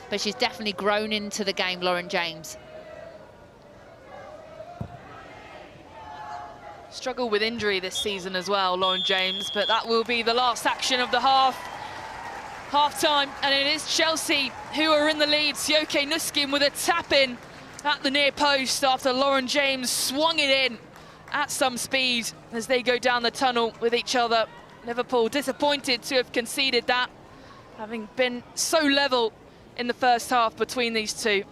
But she's definitely grown into the game, Lauren James. Struggled with injury this season as well, Lauren James, but that will be the last action of the half-time, and it is Chelsea who are in the lead. Sjoeke Nuskin with a tap-in at the near post after Lauren James swung it in at some speed as they go down the tunnel with each other. Liverpool disappointed to have conceded that, having been so level in the first half between these two.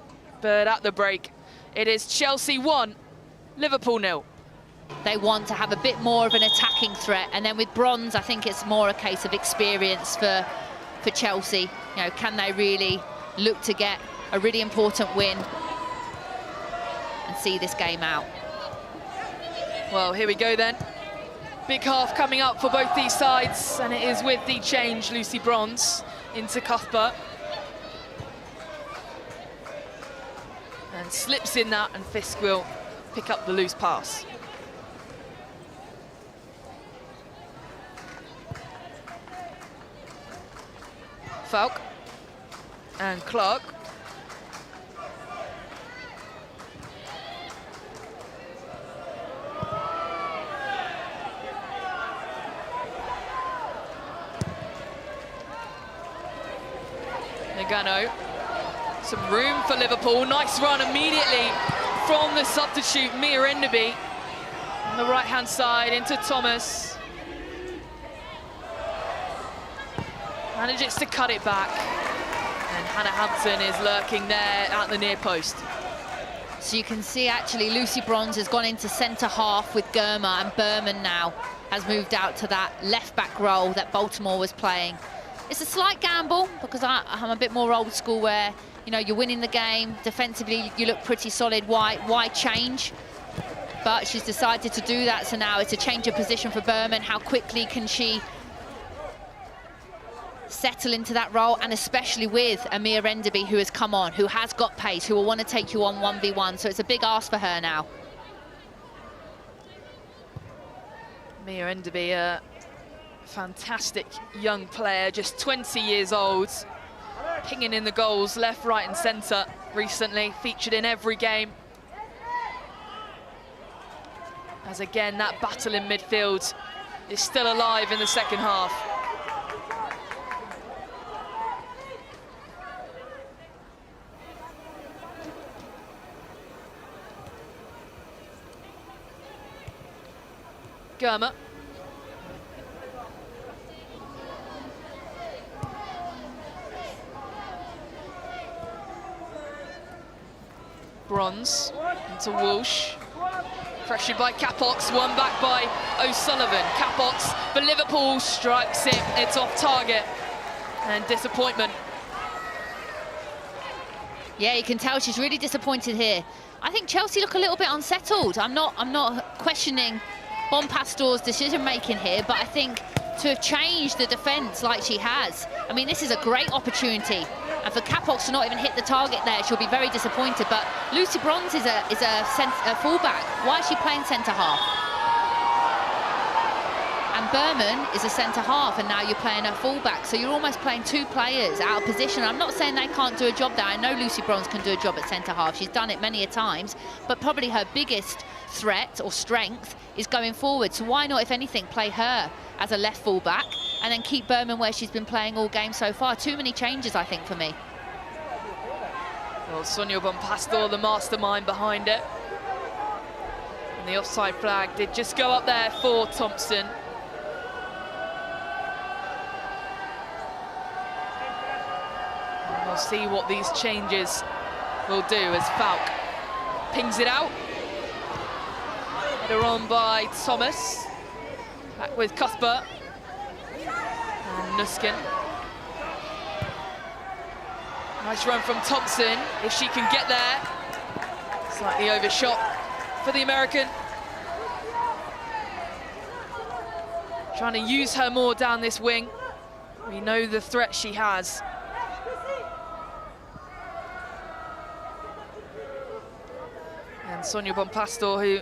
But at the break, it is Chelsea 1, Liverpool 0. They want to have a bit more of an attacking threat, and then with bronze, I think it's more a case of experience for Chelsea. You know, can they really look to get a really important win and see this game out? Well, here we go then. Big half coming up for both these sides, and it is with the change, Lucy Bronze into Cuthbert. And slips in that, and Fisk will pick up the loose pass. Falk and Clark. Nagano. Some room for Liverpool. Nice run immediately from the substitute, Mia Enderby. On the right-hand side into Thomas. Manages to cut it back. And Hannah Hampton is lurking there at the near post. So you can see actually Lucy Bronze has gone into centre half with Germer, and Berman now has moved out to that left back role that Baltimore was playing. It's a slight gamble because I'm a bit more old school where, you know, you're winning the game, defensively you look pretty solid, why change? But she's decided to do that, so now it's a change of position for Berman. How quickly can she settle into that role, and especially with Amir Enderby, who has come on, who has got pace, who will want to take you on 1v1, so it's a big ask for her now. Mia Enderby, a fantastic young player, just 20 years old, pinging in the goals left, right and centre recently, featured in every game. As again, that battle in midfield is still alive in the second half. Germer. Bronze into Walsh. Pressured by Capox, won back by O'Sullivan. Capox for Liverpool strikes it. It's off target. And disappointment. Yeah, you can tell she's really disappointed here. I think Chelsea look a little bit unsettled. I'm not questioning Bonpastor's decision-making here, but I think to have changed the defence like she has, I mean, this is a great opportunity. And for Capox to not even hit the target there, she'll be very disappointed. But Lucy Bronze is a fullback. Why is she playing centre-half? And Berman is a centre-half, and now you're playing a fullback. So you're almost playing two players out of position. I'm not saying they can't do a job there. I know Lucy Bronze can do a job at centre-half. She's done it many a times. But probably her biggest threat or strength is going forward. So why not, if anything, play her as a left fullback and then keep Berman where she's been playing all game so far? Too many changes, I think, for me. Well, Sonia Bonpastor, the mastermind behind it. And the offside flag did just go up there for Thompson. And we'll see what these changes will do as Falk pings it out. Header on by Thomas. Back with Cuthbert. And Nuskin. Nice run from Thompson, if she can get there. Slightly overshot for the American. Trying to use her more down this wing. We know the threat she has. And Sonia Bonpastor, who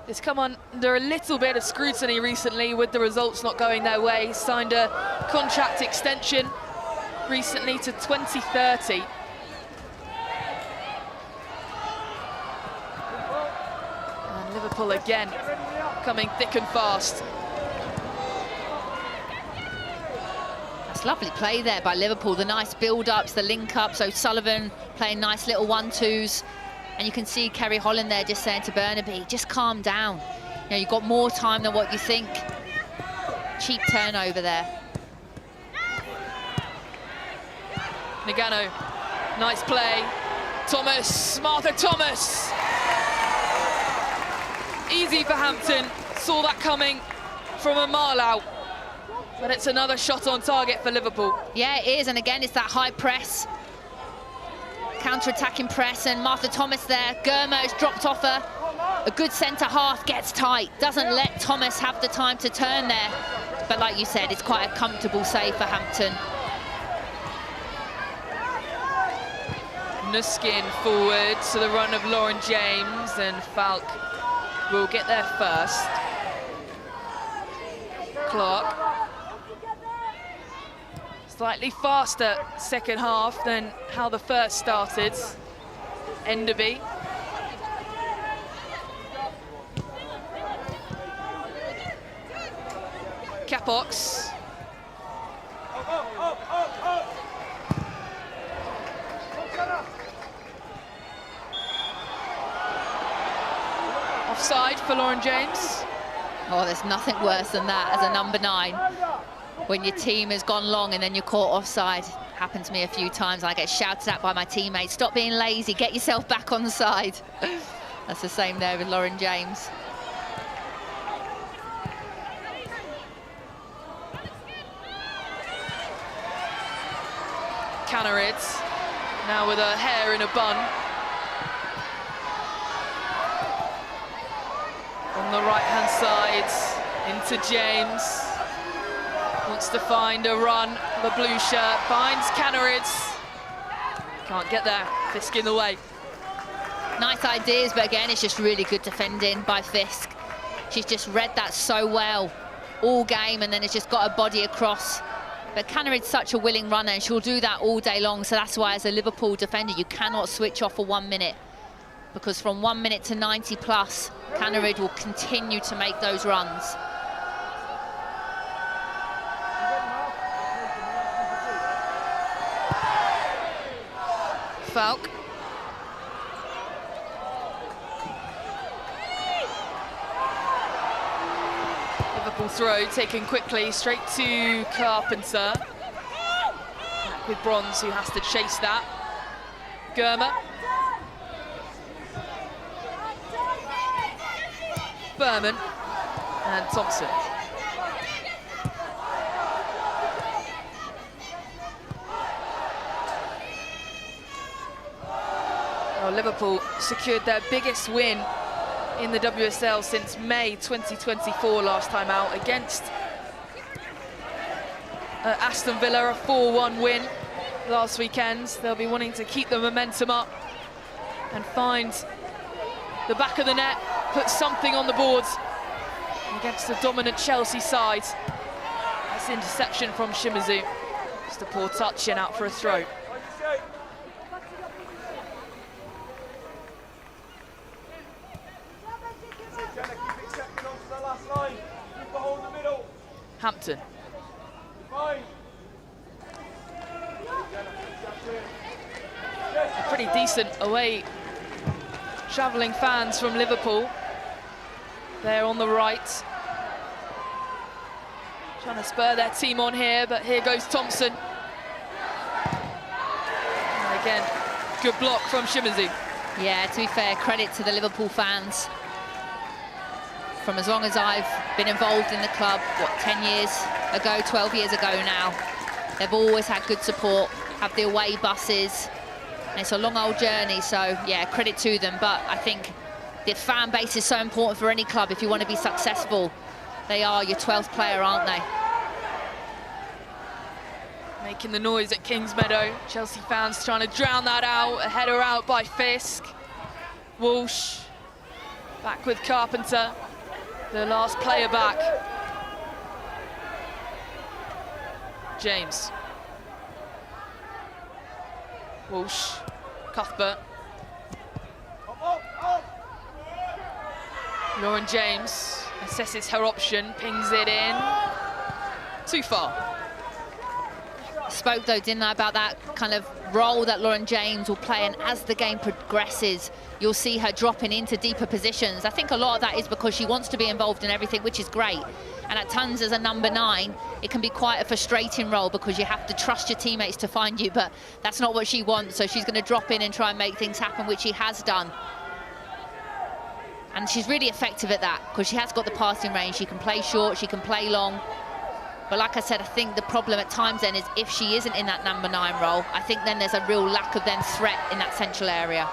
has come under a little bit of scrutiny recently with the results not going their way, signed a contract extension recently to 2030. And Liverpool again coming thick and fast. That's lovely play there by Liverpool. The nice build-ups, the link-ups, O'Sullivan playing nice little 1-2s. And you can see Kerry Holland there just saying to Burnaby, just calm down. You know, you've got more time than what you think. Cheap turnover there. Nagano, nice play. Thomas, Martha Thomas. Easy for Hampton, saw that coming from a mile out. But it's another shot on target for Liverpool. Yeah, it is, and again, it's that high press. Counter-attacking press, and Martha Thomas there. Germer's dropped off her. A good centre-half, gets tight. Doesn't let Thomas have the time to turn there. But like you said, it's quite a comfortable save for Hampton. Nuskin forward to the run of Lauren James, and Falk will get there first. Clark. Slightly faster second half than how the first started. Enderby. Capox. offside for Lauren James. Oh, there's nothing worse than that as a number 9. When your team has gone long and then you're caught offside. Happened to me a few times. I get shouted at by my teammates. Stop being lazy, get yourself back on the side. That's the same there with Lauren James. N&uuml, now with her hair in a bun. On the right-hand side, into James. Wants to find a run, the blue shirt, finds N&uuml. Can't get there, Fisk in the way. Nice ideas, but again, it's just really good defending by Fisk. She's just read that so well all game, and then it's just got her body across. But N&uuml's such a willing runner, and she'll do that all day long, so that's why as a Liverpool defender, you cannot switch off for 1 minute. Because from 1 minute to 90 plus, N&uuml will continue to make those runs. Falk. Liverpool throw taken quickly, straight to Carpenter. Back with Bronze, who has to chase that. Germer. Berman and Thompson. Well, Liverpool secured their biggest win in the WSL since May 2024, last time out, against Aston Villa, a 4-1 win last weekend. They'll be wanting to keep the momentum up and find the back of the net, put something on the board against the dominant Chelsea side. That's interception from Shimizu. Just a poor touch in, out for a throw. Hampton. Pretty decent away travelling fans from Liverpool. They're on the right. Trying to spur their team on here, but here goes Thompson. And again, good block from Shimizu. Yeah, to be fair, credit to the Liverpool fans. From as long as I've been involved in the club, what, 10 years ago, 12 years ago now, they've always had good support, have the away buses, and it's a long old journey, so yeah, credit to them. But I think the fan base is so important for any club if you want to be successful. They are your 12th player, aren't they? Making the noise at Kingsmeadow. Chelsea fans trying to drown that out. A header out by Fisk. Walsh back with Carpenter, the last player back. James. Walsh. Cuthbert. Lauren James assesses her option, pings it in. Too far. Spoke though, didn't I, about that kind of role that Lauren James will play, and as the game progresses, you'll see her dropping into deeper positions. I think a lot of that is because she wants to be involved in everything, which is great. And at times as a number 9, it can be quite a frustrating role because you have to trust your teammates to find you, but that's not what she wants. So she's going to drop in and try and make things happen, which she has done. And she's really effective at that because she has got the passing range. She can play short, she can play long. But like I said, I think the problem at times then is if she isn't in that number 9 role, I think then there's a real lack of then threat in that central area.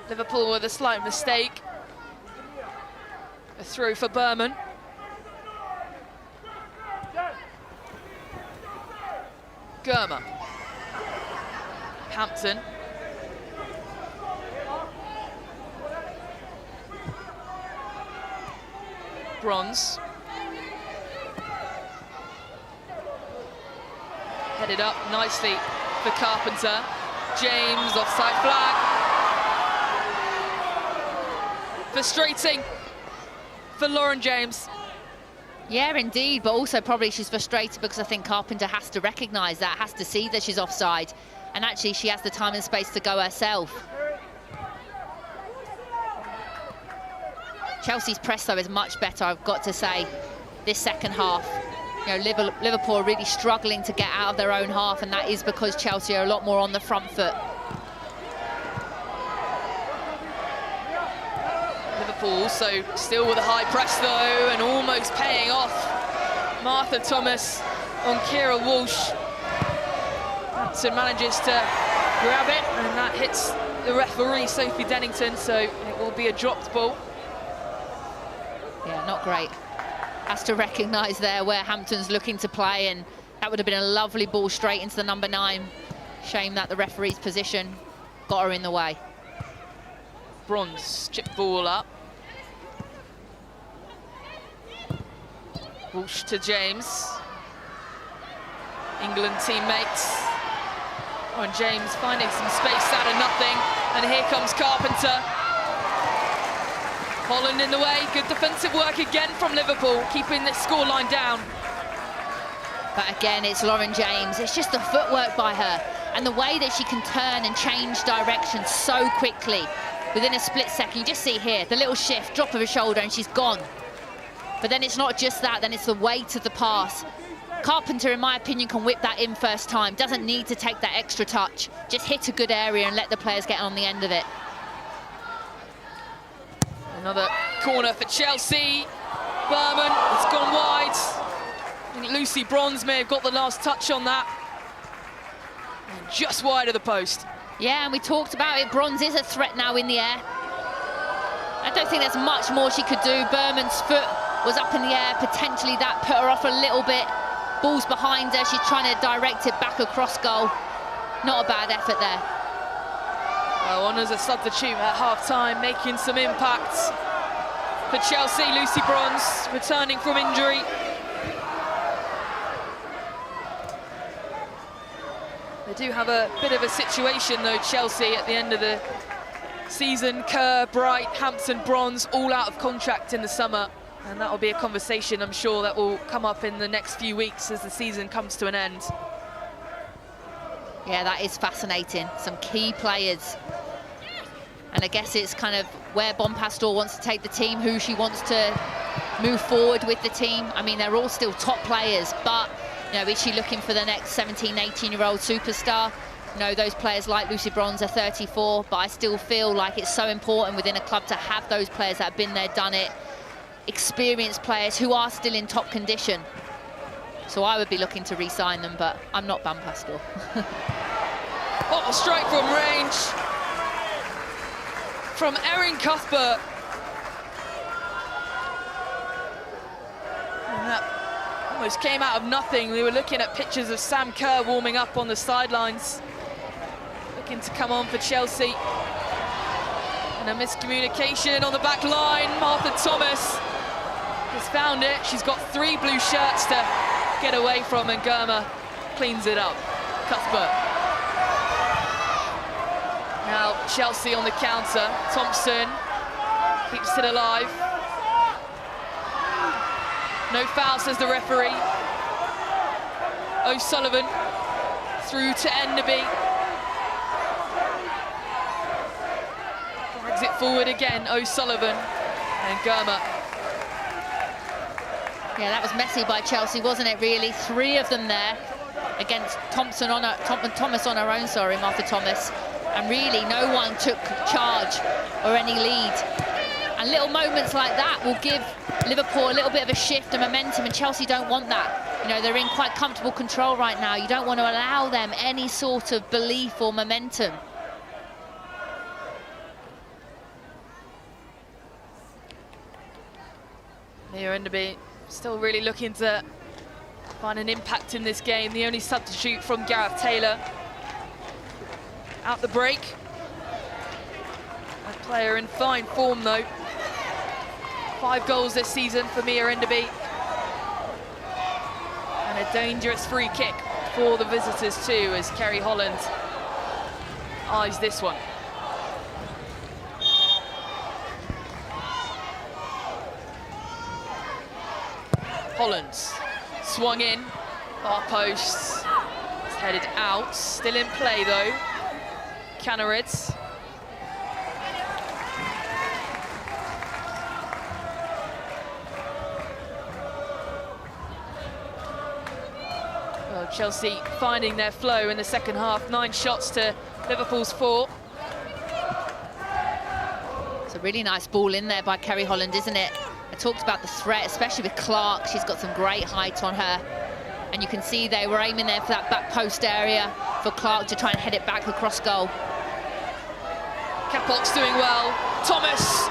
Liverpool with a slight mistake. A throw for Berman. Germer. Hampton. Bronze. Headed up nicely for Carpenter. James, offside flag. Frustrating for Lauren James. Yeah, indeed, but also probably she's frustrated because I think Carpenter has to recognise that, has to see that she's offside, and actually she has the time and space to go herself. Chelsea's press, though, is much better, I've got to say, this second half. You know, Liverpool are really struggling to get out of their own half, and that is because Chelsea are a lot more on the front foot. Liverpool also still with a high press, though, and almost paying off. Martha Thomas on Kira Walsh. Hampton manages to grab it, and that hits the referee, Sophie Dennington, so it will be a dropped ball. Yeah, not great. Has to recognise there where Hampton's looking to play, and that would have been a lovely ball straight into the number 9. Shame that the referee's position got her in the way. Bronze chip ball up. Walsh to James. England teammates. Oh, and James finding some space out of nothing, and here comes Carpenter. Holland in the way, good defensive work again from Liverpool, keeping this scoreline down. But again, it's Lauren James. It's just the footwork by her and the way that she can turn and change direction so quickly within a split second. You just see here, the little shift, drop of a shoulder, and she's gone. But then it's not just that, then it's the weight of the pass. Carpenter, in my opinion, can whip that in first time. Doesn't need to take that extra touch. Just hit a good area and let the players get on the end of it. Another corner for Chelsea. Berman, it's gone wide. I think Lucy Bronze may have got the last touch on that. And just wide of the post. Yeah, and we talked about it. Bronze is a threat now in the air. I don't think there's much more she could do. Berman's foot was up in the air. Potentially that put her off a little bit. Ball's behind her. She's trying to direct it back across goal. Not a bad effort there. Well, on as a substitute at half-time, making some impact for Chelsea. Lucy Bronze returning from injury. They do have a bit of a situation, though, Chelsea, at the end of the season. Kerr, Bright, Hampton, Bronze, all out of contract in the summer. And that will be a conversation, I'm sure, that will come up in the next few weeks as the season comes to an end. Yeah, that is fascinating. Some key players. And I guess it's kind of where Bonpastor wants to take the team, who she wants to move forward with the team. I mean, they're all still top players, but, you know, is she looking for the next 17, 18-year-old superstar? You know, those players like Lucy Bronze are 34, but I still feel like it's so important within a club to have those players that have been there, done it, experienced players who are still in top condition. So I would be looking to re-sign them, but I'm not Bonpastor. Oh, a strike from range from Erin Cuthbert. And that almost came out of nothing. We were looking at pictures of Sam Kerr warming up on the sidelines, looking to come on for Chelsea. And a miscommunication on the back line. Martha Thomas has found it. She's got 3 blue shirts to get away from, and Germa cleans it up. Cuthbert. Now Chelsea on the counter. Thompson keeps it alive. No foul, says the referee. O'Sullivan through to N&uuml. Drags it forward again, O'Sullivan and Germa. Yeah, that was messy by Chelsea, wasn't it, really? 3 of them there against Thomas on her own, sorry, Martha Thomas. And really, no one took charge or any lead. And little moments like that will give Liverpool a little bit of a shift and momentum, and Chelsea don't want that. You know, they're in quite comfortable control right now. You don't want to allow them any sort of belief or momentum. Mia N&uuml still really looking to find an impact in this game. The only substitute from Gareth Taylor. Out the break. A player in fine form, though. 5 goals this season for Mia N&uuml. And a dangerous free kick for the visitors too, as Kerry Holland eyes this one. Holland swung in, far post, it's headed out, still in play though. N&uuml. Well, Chelsea finding their flow in the second half, 9 shots to Liverpool's 4. It's a really nice ball in there by Kerry Holland, isn't it? I talked about the threat, especially with Clark. She's got some great height on her. And you can see they were aiming there for that back post area for Clark to try and head it back across goal. Kapok's doing well. Thomas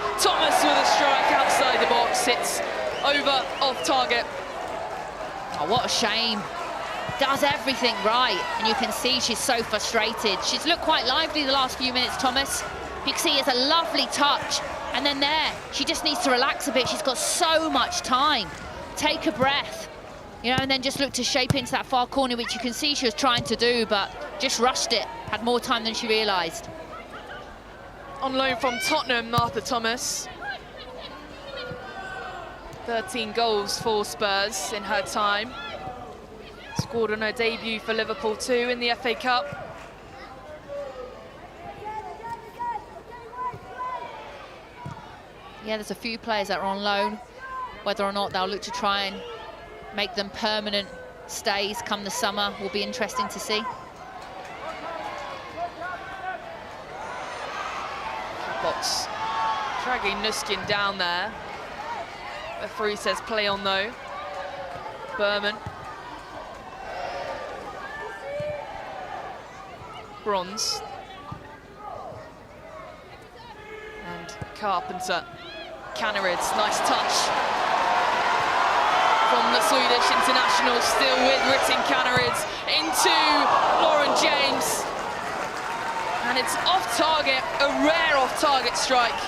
with a strike outside the box. It's over, off target. Oh, what a shame. Does everything right, and you can see she's so frustrated. She's looked quite lively the last few minutes, Thomas. You can see it's a lovely touch, and then there, she just needs to relax a bit. She's got so much time. Take a breath, you know, and then just look to shape into that far corner, which you can see she was trying to do, but just rushed it, had more time than she realised. On loan from Tottenham, Martha Thomas. 13 goals for Spurs in her time. Scored on her debut for Liverpool too in the FA Cup. Yeah, there's a few players that are on loan. Whether or not they'll look to try and make them permanent stays come the summer will be interesting to see. Box dragging Nuskin down there. Referee says play on though. Berman. Bronze. And Carpenter. N&uuml, nice touch from the Swedish international, still with Ritten N&uuml into Lauren James. And it's off target, a rare off target strike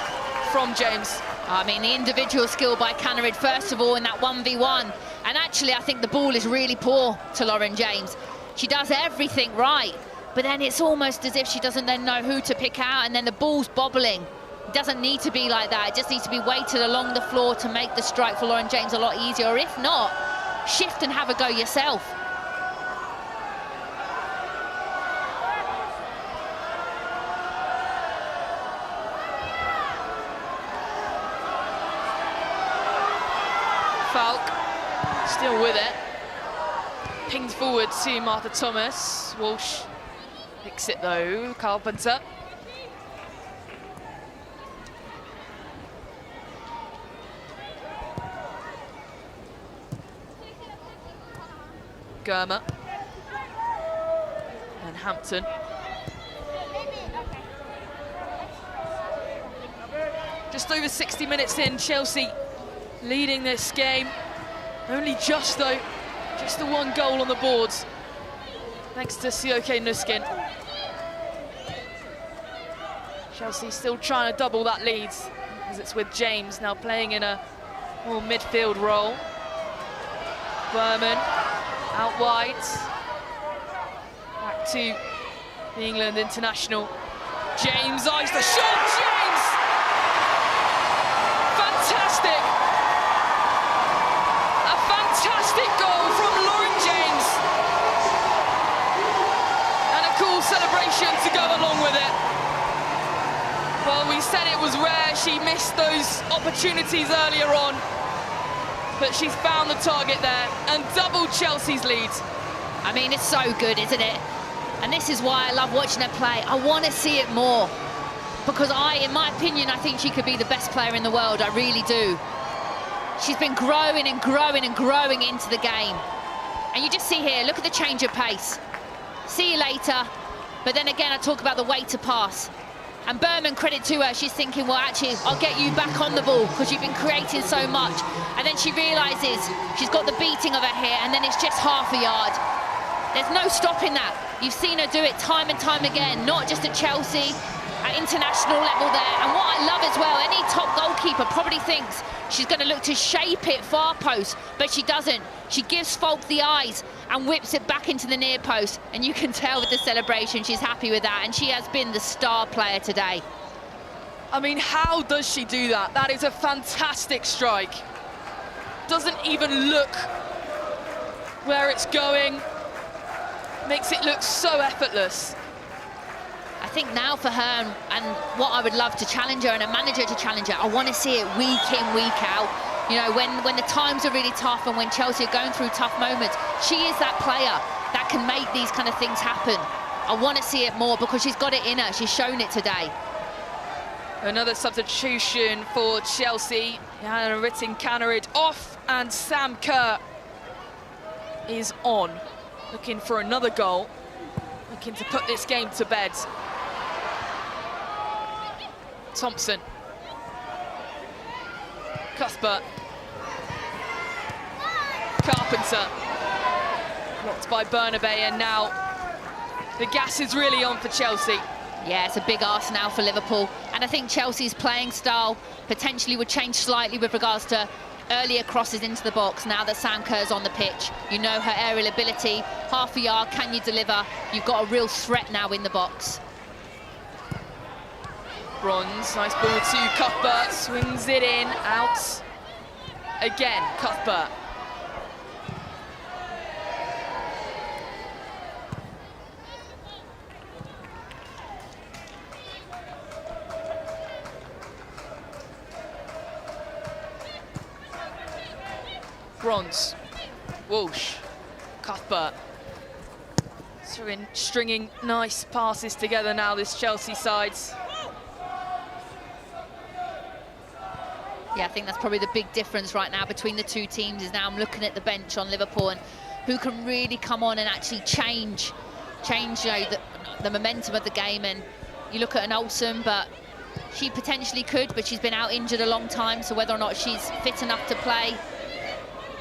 from James. I mean, the individual skill by N&uuml, first of all, in that 1v1. And actually, I think the ball is really poor to Lauren James. She does everything right, but then it's almost as if she doesn't then know who to pick out, and then the ball's bobbling. It doesn't need to be like that. It just needs to be weighted along the floor to make the strike for Lauren James a lot easier. Or if not, shift and have a go yourself. Falk still with it. Pinged forward to Martha Thomas. Walsh picks it though. Carpenter. Germer and Hampton. Just over 60 minutes in, Chelsea leading this game. Only just though, just the 1 goal on the boards, thanks to Sjoeke N&uuml. Chelsea still trying to double that lead, as it's with James now playing in a more midfield role. Berman. Out wide, back to the England international. James eyes the shot, James! Fantastic! A fantastic goal from Lauren James. And a cool celebration to go along with it. Well, we said it was rare, she missed those opportunities earlier on. But she's found the target there and doubled Chelsea's lead. I mean, it's so good, isn't it? And this is why I love watching her play. I want to see it more. Because in my opinion, I think she could be the best player in the world. I really do. She's been growing and growing and growing into the game. And you just see here, look at the change of pace. See you later. But then again, I talk about the way to pass. And Berman, credit to her, she's thinking, well, actually, I'll get you back on the ball because you've been creating so much. And then she realises she's got the beating of her here, and then it's just half a yard. There's no stopping that. You've seen her do it time and time again, not just at Chelsea, at international level there. And what I love as well, any top goalkeeper probably thinks she's going to look to shape it far post, but she doesn't. She gives Falk the eyes and whips it back into the near post. And you can tell with the celebration, she's happy with that. And she has been the star player today. I mean, how does she do that? That is a fantastic strike. Doesn't even look where it's going. Makes it look so effortless. I think now for her, and what I would love to challenge her and a manager to challenge her, I want to see it week in, week out. You know, when the times are really tough and when Chelsea are going through tough moments, she is that player that can make these kind of things happen. I want to see it more because she's got it in her. She's shown it today. Another substitution for Chelsea. Johanna Rytting-Kaneryd off, and Sam Kerr is on, looking for another goal, looking to put this game to bed. Thompson. Cuthbert. Carpenter. Blocked by Bernabé, and now the gas is really on for Chelsea. Yeah, it's a big ask now for Liverpool. And I think Chelsea's playing style potentially would change slightly with regards to earlier crosses into the box. Now that Sam Kerr's on the pitch, you know her aerial ability, half a yard, can you deliver? You've got a real threat now in the box. Bronze, nice ball to Cuthbert, swings it in, out. Again, Cuthbert. Bronze, Walsh, Cuthbert. Stringing nice passes together now, this Chelsea side. Yeah, I think that's probably the big difference right now between the two teams. Is now I'm looking at the bench on Liverpool and who can really come on and actually change you know, the momentum of the game. And you look at an Olsen, but she potentially could, but she's been out injured a long time, so whether or not she's fit enough to play.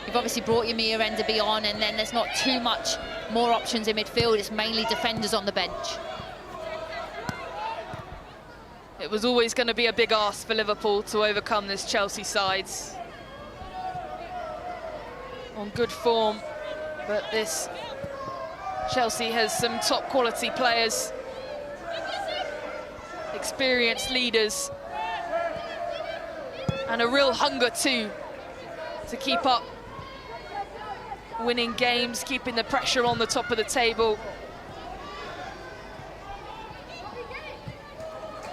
You've obviously brought your Mia Enderby on, and then there's not too much more options in midfield. It's mainly defenders on the bench. It was always going to be a big ask for Liverpool to overcome this Chelsea side. On good form, but this Chelsea has some top quality players, experienced leaders, and a real hunger too to keep up winning games, keeping the pressure on the top of the table.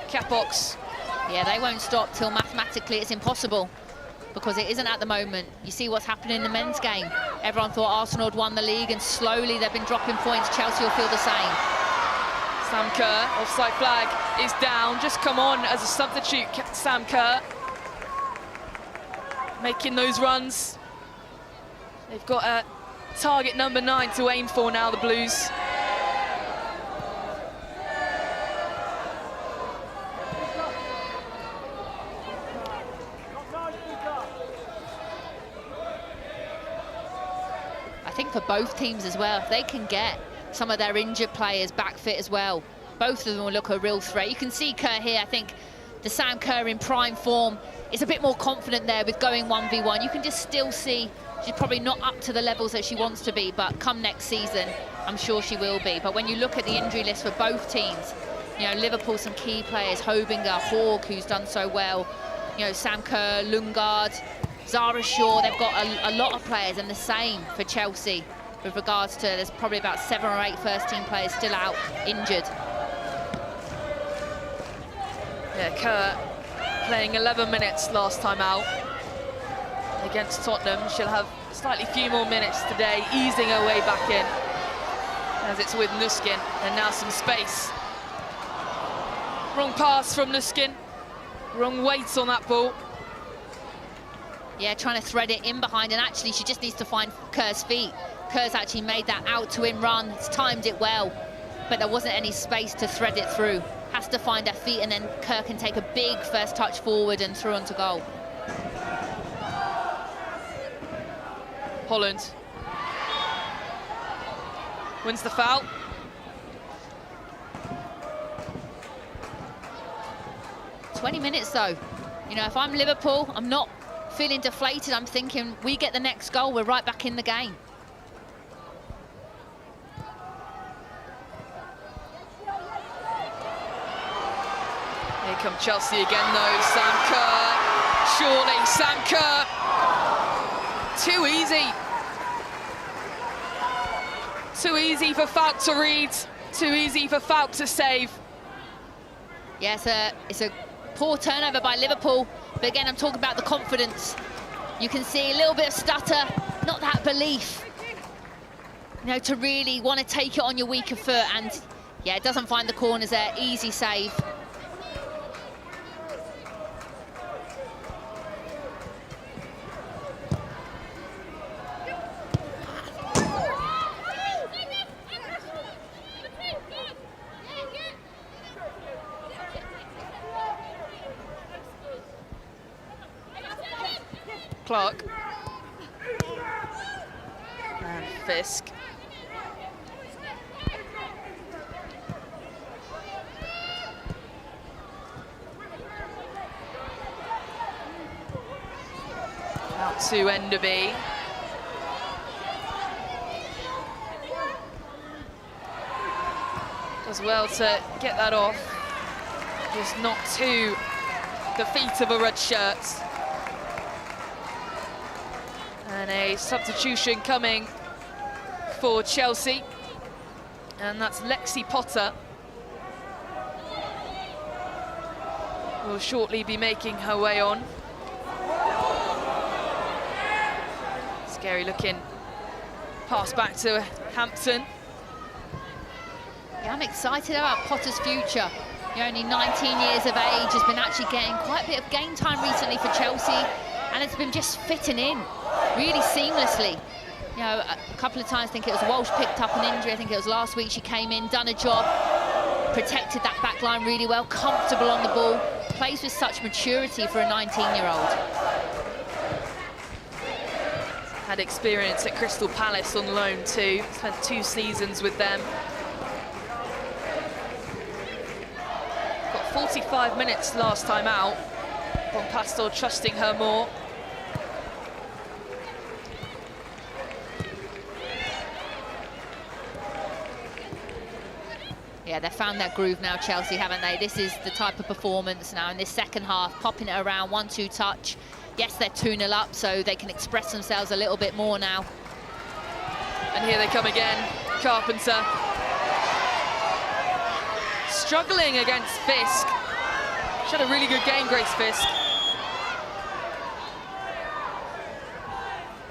Capox. Yeah, they won't stop till mathematically it's impossible, because it isn't at the moment. You see what's happening in the men's game. Everyone thought Arsenal had won the league, and slowly they've been dropping points. Chelsea will feel the same. Sam Kerr, offside flag is down. Just come on as a substitute, Sam Kerr. Making those runs. They've got a target number 9 to aim for now, the Blues. I think for both teams as well, if they can get some of their injured players back fit as well, both of them will look a real threat. You can see Kerr here. I think the Sam Kerr in prime form is a bit more confident there with going 1v1. You can just still see she's probably not up to the levels that she wants to be, but come next season, I'm sure she will be. But when you look at the injury list for both teams, you know, Liverpool, some key players, Hobinger, Hawk, who's done so well, you know, Sam Kerr, Lundgaard, Zara Shaw, they've got a lot of players, and the same for Chelsea with regards to, there's probably about 7 or 8 first-team players still out, injured. Yeah, Kerr playing 11 minutes last time out against Tottenham. She'll have slightly few more minutes today, easing her way back in as it's with Nuskin, and now some space. Wrong pass from Nuskin, wrong weight on that ball. Yeah, trying to thread it in behind, and actually she just needs to find Kerr's feet. Kerr's actually made that out-to-in run, it's timed it well, but there wasn't any space to thread it through. Has to find her feet, and then Kerr can take a big first touch forward and through onto goal. Holland wins the foul. "20 minutes though. You know, if I'm Liverpool, I'm not feeling deflated. I'm thinking, we get the next goal, we're right back in the game. Here come Chelsea again though, Sam Kerr. Surely, Sam Kerr. Too easy. Too easy for Falk to read, too easy for Falk to save. Yeah, it's a poor turnover by Liverpool, but again, I'm talking about the confidence. You can see a little bit of stutter, not that belief, you know, to really want to take it on your weaker foot, and yeah, it doesn't find the corners there. Easy save. Clark. And Fisk. Out to Enderby. Does well to get that off. Just not to the feet of a red shirt. And a substitution coming for Chelsea. And that's Lexi Potter. Will shortly be making her way on. Scary looking pass back to Hampton. Yeah, I'm excited about Potter's future. You're only 19 years of age, has been actually getting quite a bit of game time recently for Chelsea, and it's been just fitting in really seamlessly. You know, a couple of times, I think it was Walsh picked up an injury, I think it was last week, she came in, done a job, protected that back line really well, comfortable on the ball, plays with such maturity for a 19-year-old. Had experience at Crystal Palace on loan too, spent 2 seasons with them. Got 45 minutes last time out, Von Pastor trusting her more. Yeah, they've found their groove now, Chelsea, haven't they? This is the type of performance now in this second half, popping it around, 1-2 touch. Yes, they're 2-0 up, so they can express themselves a little bit more now. And here they come again, Carpenter. Struggling against Fisk. She had a really good game, Grace Fisk.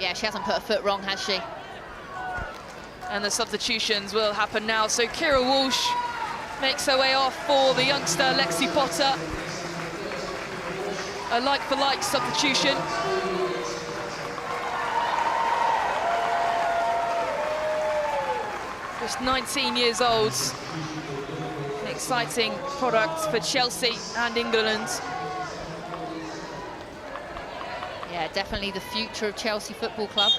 Yeah, she hasn't put her foot wrong, has she? And the substitutions will happen now. So Kira Walsh makes her way off for the youngster Lexi Potter. A like-for-like substitution. Just 19 years old. An exciting product for Chelsea and England. Yeah, definitely the future of Chelsea Football Club.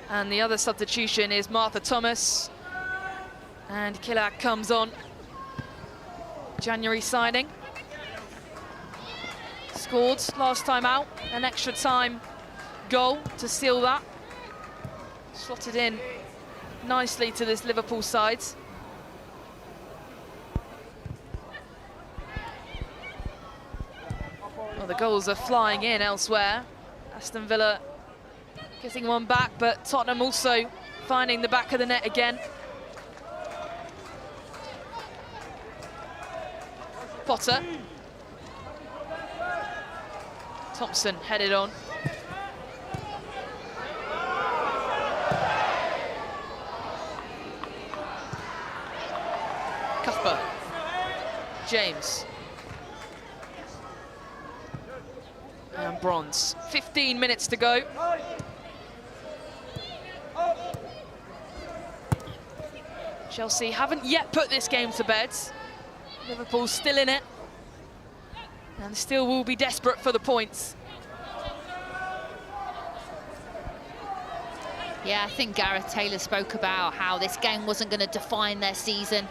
And the other substitution is Martha Thomas. And Kilak comes on. January signing. Scored last time out, an extra time goal to seal that. Slotted in nicely to this Liverpool side. Well, the goals are flying in elsewhere. Aston Villa getting one back, but Tottenham also finding the back of the net again. Potter. Thompson headed on. Cuthbert. James. And Bronze. 15 minutes to go. Chelsea haven't yet put this game to bed. Liverpool's still in it. And still will be desperate for the points. Yeah, I think Gareth Taylor spoke about how this game wasn't going to define their season.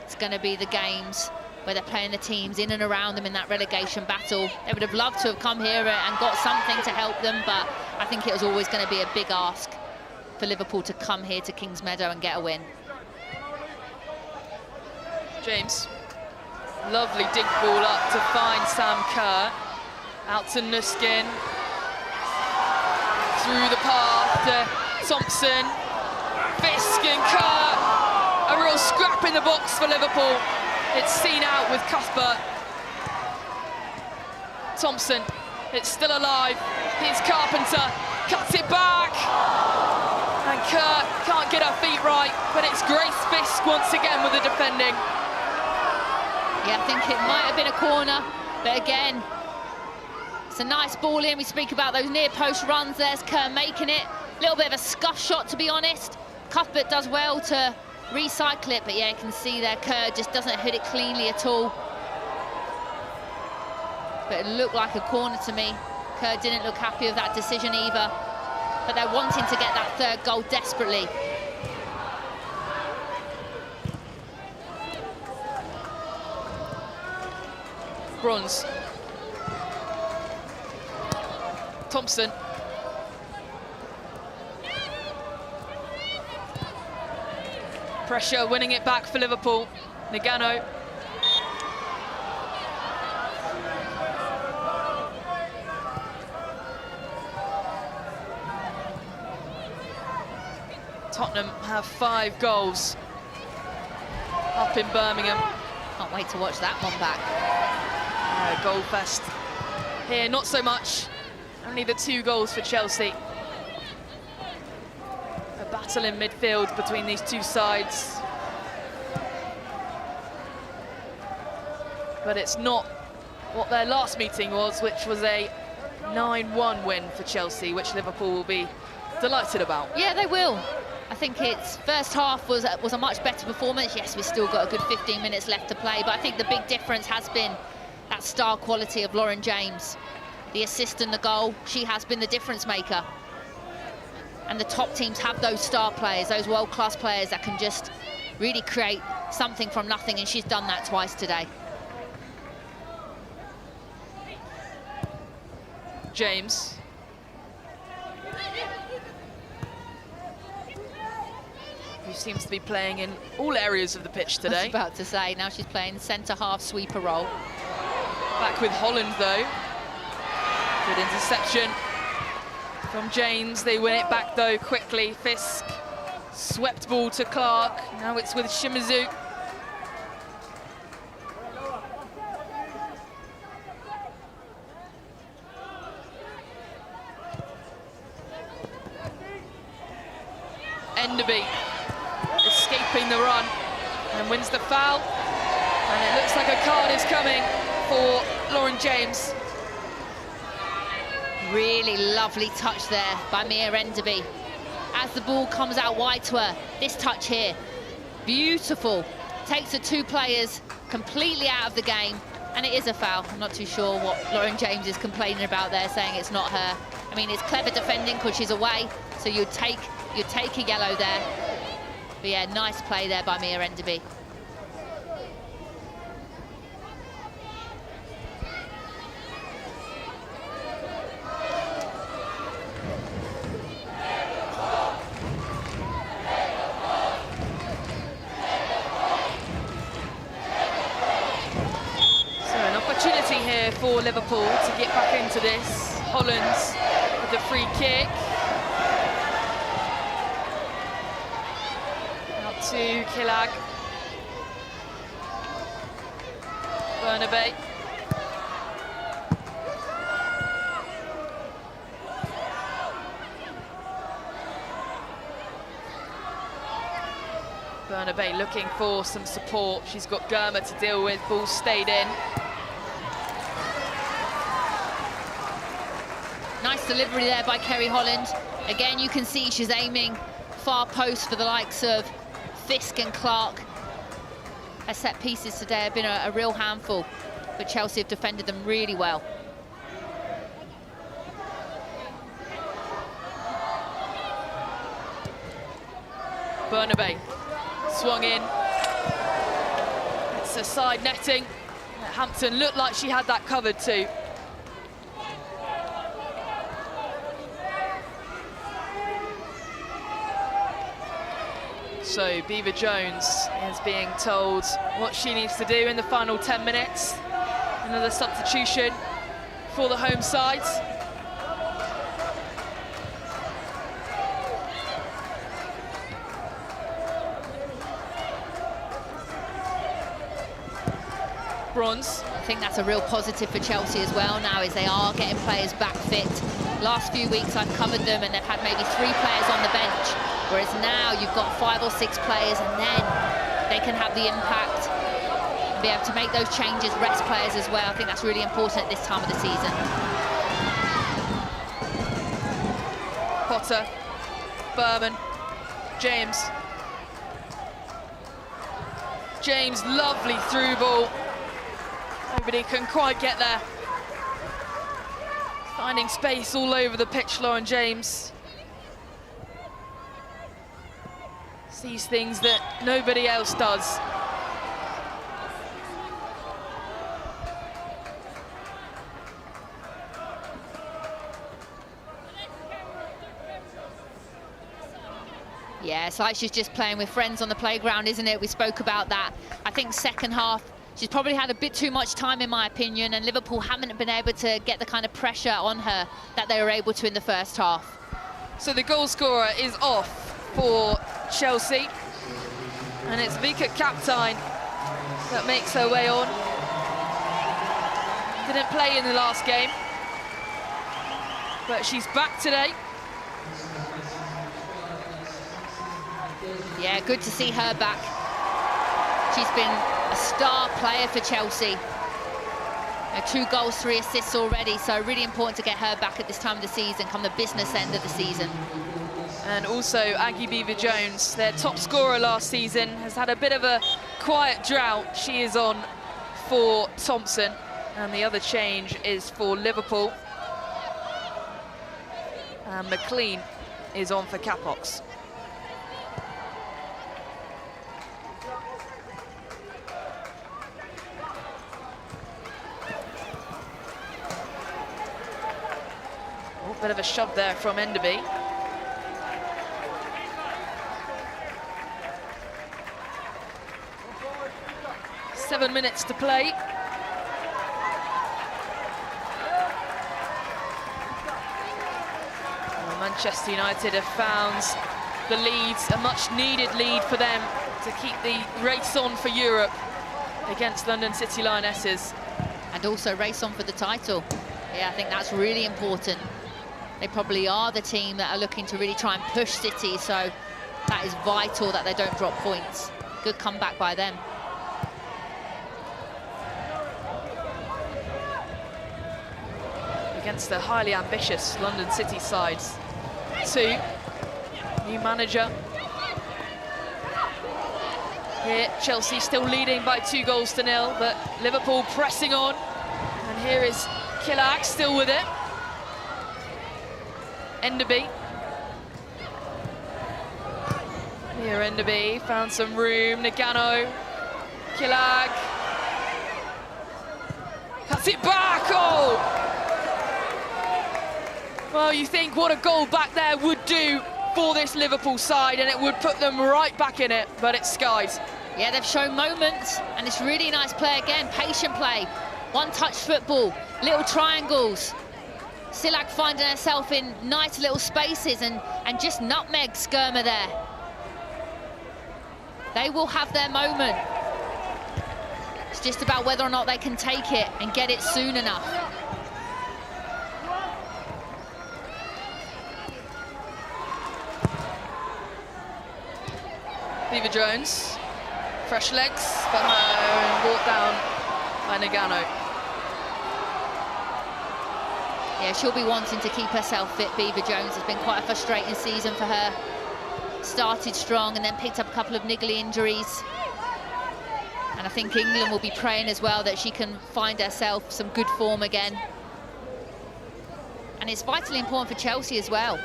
It's going to be the games where they're playing the teams in and around them in that relegation battle. They would have loved to have come here and got something to help them, but I think it was always going to be a big ask for Liverpool to come here to Kings Meadow and get a win. James. Lovely dig ball up to find Sam Kerr. Out to Nuskin. Through the path to Thompson. Fisk and Kerr. A real scrap in the box for Liverpool. It's seen out with Cuthbert. Thompson, it's still alive. Here's Carpenter, cuts it back. And Kerr can't get her feet right, but it's Grace Fisk once again with the defending. Yeah, I think it might have been a corner, but again, it's a nice ball in. We speak about those near post runs. There's Kerr making it. A little bit of a scuff shot, to be honest. Cuthbert does well to recycle it, but yeah, you can see there Kerr just doesn't hit it cleanly at all. But it looked like a corner to me. Kerr didn't look happy with that decision either, but they're wanting to get that third goal desperately. Bronze. Thompson. Pressure, winning it back for Liverpool. Nagano. Tottenham have 5 goals up in Birmingham. Can't wait to watch that one back. Goal fest here, not so much. Only the 2 goals for Chelsea. A battle in midfield between these two sides. But it's not what their last meeting was, which was a 9-1 win for Chelsea, which Liverpool will be delighted about. Yeah, they will. I think its first half was a much better performance. Yes, we've still got a good 15 minutes left to play, but I think the big difference has been that star quality of Lauren James. The assist and the goal, she has been the difference maker. And the top teams have those star players, those world-class players that can just really create something from nothing, and she's done that twice today. James. Who seems to be playing in all areas of the pitch today. I was about to say, now she's playing centre-half sweeper role. Back with Holland, though. Good interception from James. They win it back, though, quickly. Fisk, swept ball to Clark. Now it's with Shimizu. Enderby escaping the run and wins the foul. And it looks like a card is coming for Lauren James. Really lovely touch there by Mia Enderby. As the ball comes out wide to her, this touch here, beautiful. Takes the 2 players completely out of the game, and it is a foul. I'm not too sure what Lauren James is complaining about there, saying it's not her. I mean, it's clever defending because she's away, so you'd take a yellow there. But yeah, nice play there by Mia Enderby. Here for Liverpool to get back into this. Hollands with the free kick. Out to Killag. Bernabei. Bernabei looking for some support. She's got Germer to deal with. Ball stayed in. Nice delivery there by Kerry Holland. Again, you can see she's aiming far post for the likes of Fisk and Clark. Her set pieces today have been a real handful, but Chelsea have defended them really well. Bernabei swung in. It's a side netting. Hampton looked like she had that covered too. So Beaver Jones is being told what she needs to do in the final 10 minutes. Another substitution for the home side. bronze. I think that's a real positive for Chelsea as well now, is they are getting players back fit. Last few weeks I've covered them and they've had maybe 3 players on the bench, whereas now you've got 5 or 6 players, and then they can have the impact and be able to make those changes, rest players as well. I think that's really important at this time of the season. Potter, Berman, James. James, lovely through ball. Nobody can quite get there. Finding space all over the pitch, Lauren James. Sees things that nobody else does. Yeah, it's like she's just playing with friends on the playground, isn't it? We spoke about that. I think second half, she's probably had a bit too much time, in my opinion, and Liverpool haven't been able to get the kind of pressure on her that they were able to in the first half. So the goal scorer is off for Chelsea, and it's Sjoeke N&uuml that makes her way on. Didn't play in the last game, but she's back today. Yeah, good to see her back. She's been a star player for Chelsea. 2 goals, 3 assists already, so really important to get her back at this time of the season, come the business end of the season. And also Aggie Beever-Jones, their top scorer last season, has had a bit of a quiet drought. She is on for Thompson, and the other change is for Liverpool. And McLean is on for Capox. Bit of a shove there from Enderby. Seven minutes to play. Well, Manchester United have found the leads, a much needed lead for them to keep the race on for Europe against London City Lionesses. And also race on for the title. Yeah, I think that's really important. They probably are the team that are looking to really try and push City, so that is vital that they don't drop points. Good comeback by them. Against the highly ambitious London City sides. 2, new manager. Here, Chelsea still leading by 2-0, but Liverpool pressing on. And here is Kerr still with it. Enderby. Here Enderby found some room. Nagano. Kerr. Cuts it back. Oh! Well, you think what a goal back there would do for this Liverpool side, and it would put them right back in it, but it's skies. Yeah, they've shown moments, and it's really nice play again. Patient play. One-touch football. Little triangles. Silak finding herself in nice little spaces and just nutmeg Skirmer there. They will have their moment. It's just about whether or not they can take it and get it soon enough. Beever-Jones, fresh legs for her and brought down by Nagano. Yeah, she'll be wanting to keep herself fit, Beever-Jones. It's been quite a frustrating season for her. Started strong and then picked up a couple of niggly injuries. And I think England will be praying as well that she can find herself some good form again. And it's vitally important for Chelsea as well.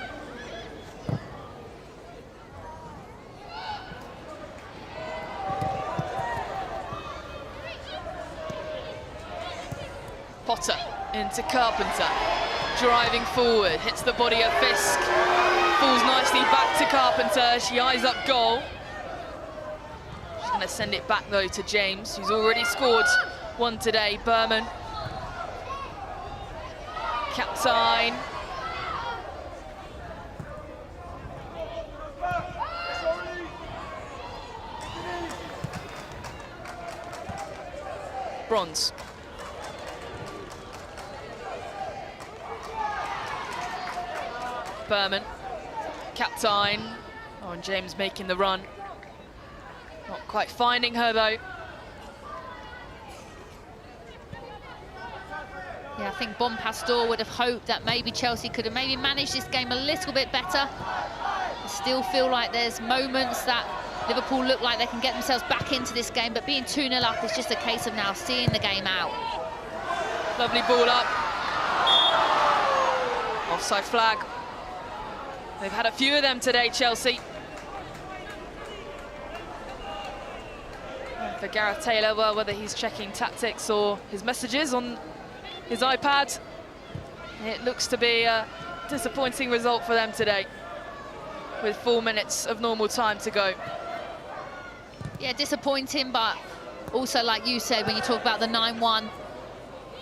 Potter into Carpenter, driving forward, hits the body of Fisk, falls nicely back to Carpenter. She eyes up goal. She's going to send it back though to James, who's already scored one today. Berman, Captain. bronze. Berman, captain. Oh, and James making the run. Not quite finding her though. Yeah, I think Bon Pastor would have hoped that maybe Chelsea could have maybe managed this game a little bit better. I still feel like there's moments that Liverpool look like they can get themselves back into this game, but being 2-0 up is just a case of now seeing the game out. Lovely ball up. Offside flag. They've had a few of them today, Chelsea. And for Gareth Taylor, well, whether he's checking tactics or his messages on his iPad, it looks to be a disappointing result for them today, with 4 minutes of normal time to go. Yeah, disappointing, but also, like you said, when you talk about the 9-1,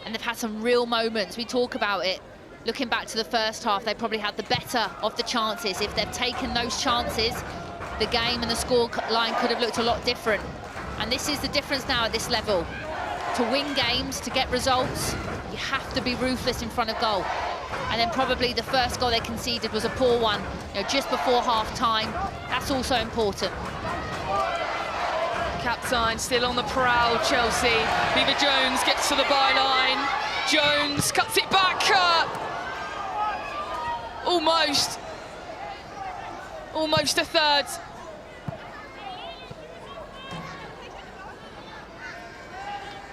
and they've had some real moments, we talk about it. Looking back to the first half, they probably had the better of the chances. If they've taken those chances, the game and the score line could have looked a lot different. And this is the difference now at this level. To win games, to get results, you have to be ruthless in front of goal. And then probably the first goal they conceded was a poor one, you know, just before half-time. That's also important. Captain still on the prowl, Chelsea. Beaver-Jones gets to the byline. Jones cuts it back. Almost a third.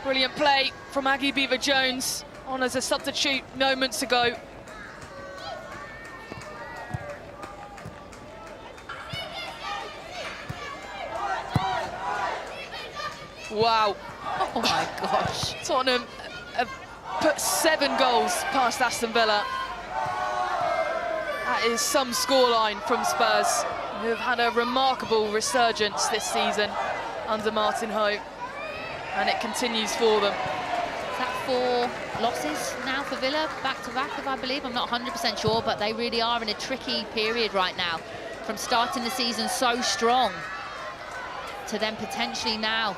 Brilliant play from Aggie Beaver-Jones on as a substitute moments ago. Wow. Oh my gosh. Tottenham have put 7 goals past Aston Villa. That is some scoreline from Spurs, who have had a remarkable resurgence this season under Martin Ho, and it continues for them. Is that 4 losses now for Villa, back-to-back, if I believe? I'm not 100% sure, but they really are in a tricky period right now, from starting the season so strong to then potentially now.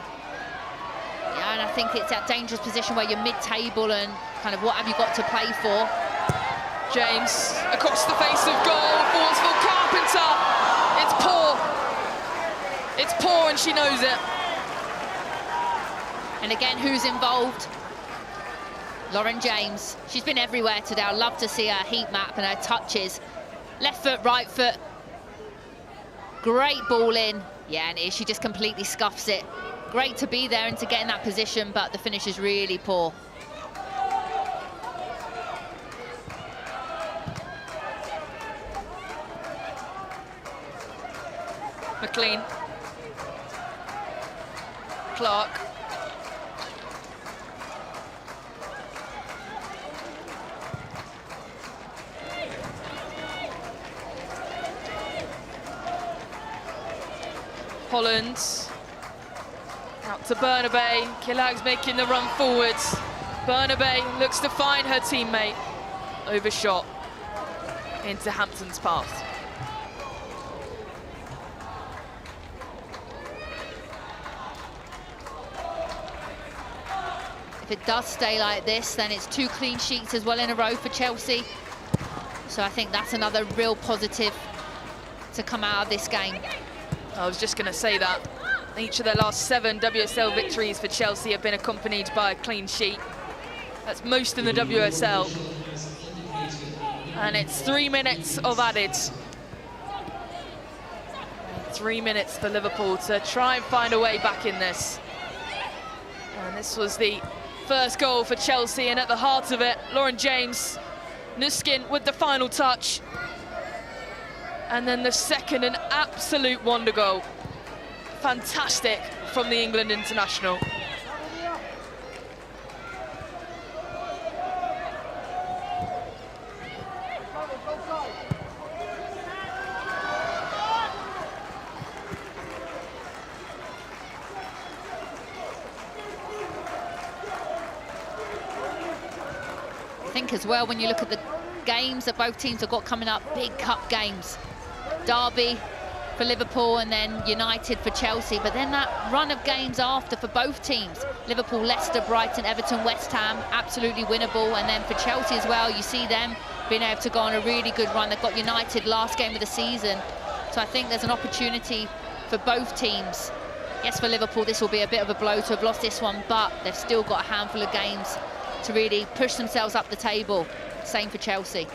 Yeah, and I think it's that dangerous position where you're mid-table and kind of what have you got to play for. James across the face of goal, falls for Carpenter. It's poor. It's poor and she knows it. And again, who's involved? Lauren James. She's been everywhere today. I love to see her heat map and her touches. Left foot, right foot. Great ball in. Yeah, and she just completely scuffs it. Great to be there and to get in that position, but the finish is really poor. McLean. Clark. Holland. Out to Bernabei. Kilag's making the run forwards. Bernabei looks to find her teammate. Overshot into Hampton's path. If it does stay like this, then it's 2 clean sheets as well in a row for Chelsea. So I think that's another real positive to come out of this game. I was just going to say that. Each of their last 7 WSL victories for Chelsea have been accompanied by a clean sheet. That's most in the WSL. And it's 3 minutes of added. 3 minutes for Liverpool to try and find a way back in this. And this was the first goal for Chelsea, and at the heart of it, Lauren James, Nuskin with the final touch. And then the second, an absolute wonder goal. Fantastic from the England international. I think as well, when you look at the games that both teams have got coming up, big cup games. Derby, for Liverpool and then United for Chelsea. But then that run of games after for both teams, Liverpool, Leicester, Brighton, Everton, West Ham, absolutely winnable. And then for Chelsea as well, you see them being able to go on a really good run. They've got United last game of the season. So I think there's an opportunity for both teams. Yes, for Liverpool, this will be a bit of a blow to have lost this one, but they've still got a handful of games to really push themselves up the table. Same for Chelsea.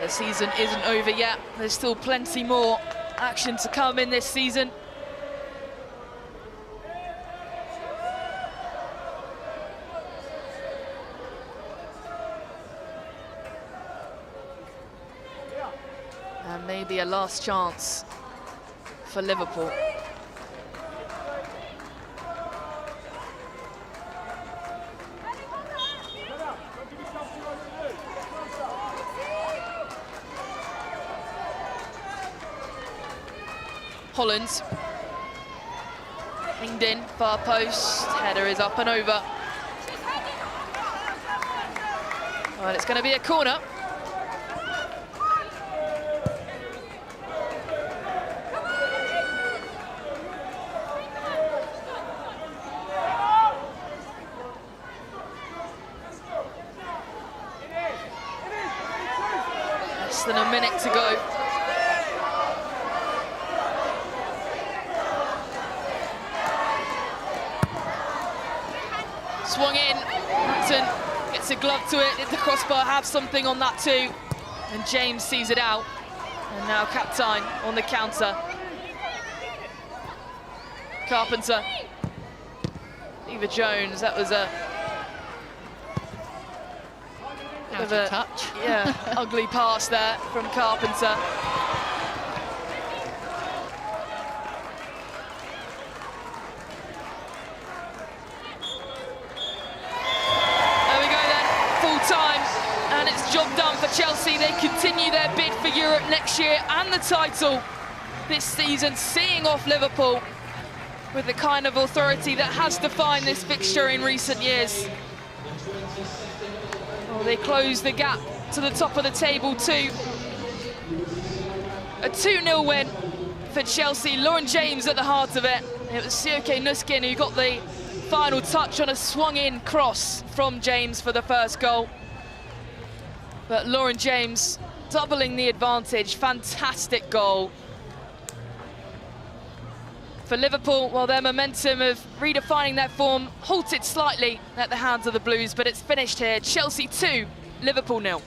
The season isn't over yet. There's still plenty more action to come in this season. And maybe a last chance for Liverpool. Holland, winged in, far post, header is up and over. Well, it's going to be a corner. Less than a minute to go. Swung in, Hutton gets a glove to it, hit the crossbar, have something on that too. And James sees it out. And now Captain on the counter. Carpenter. Eva Jones, that was a bit of a touch. Yeah, ugly pass there from Carpenter. And it's job done for Chelsea. They continue their bid for Europe next year and the title this season, seeing off Liverpool with the kind of authority that has defined this fixture in recent years. Oh, they close the gap to the top of the table too. A 2-0 win for Chelsea. Lauren James at the heart of it. It was Sjoeke N&uuml who got the final touch on a swung-in cross from James for the first goal. But Lauren James doubling the advantage. Fantastic goal. For Liverpool, well, their momentum of redefining their form halted slightly at the hands of the Blues, but it's finished here. Chelsea 2, Liverpool 0.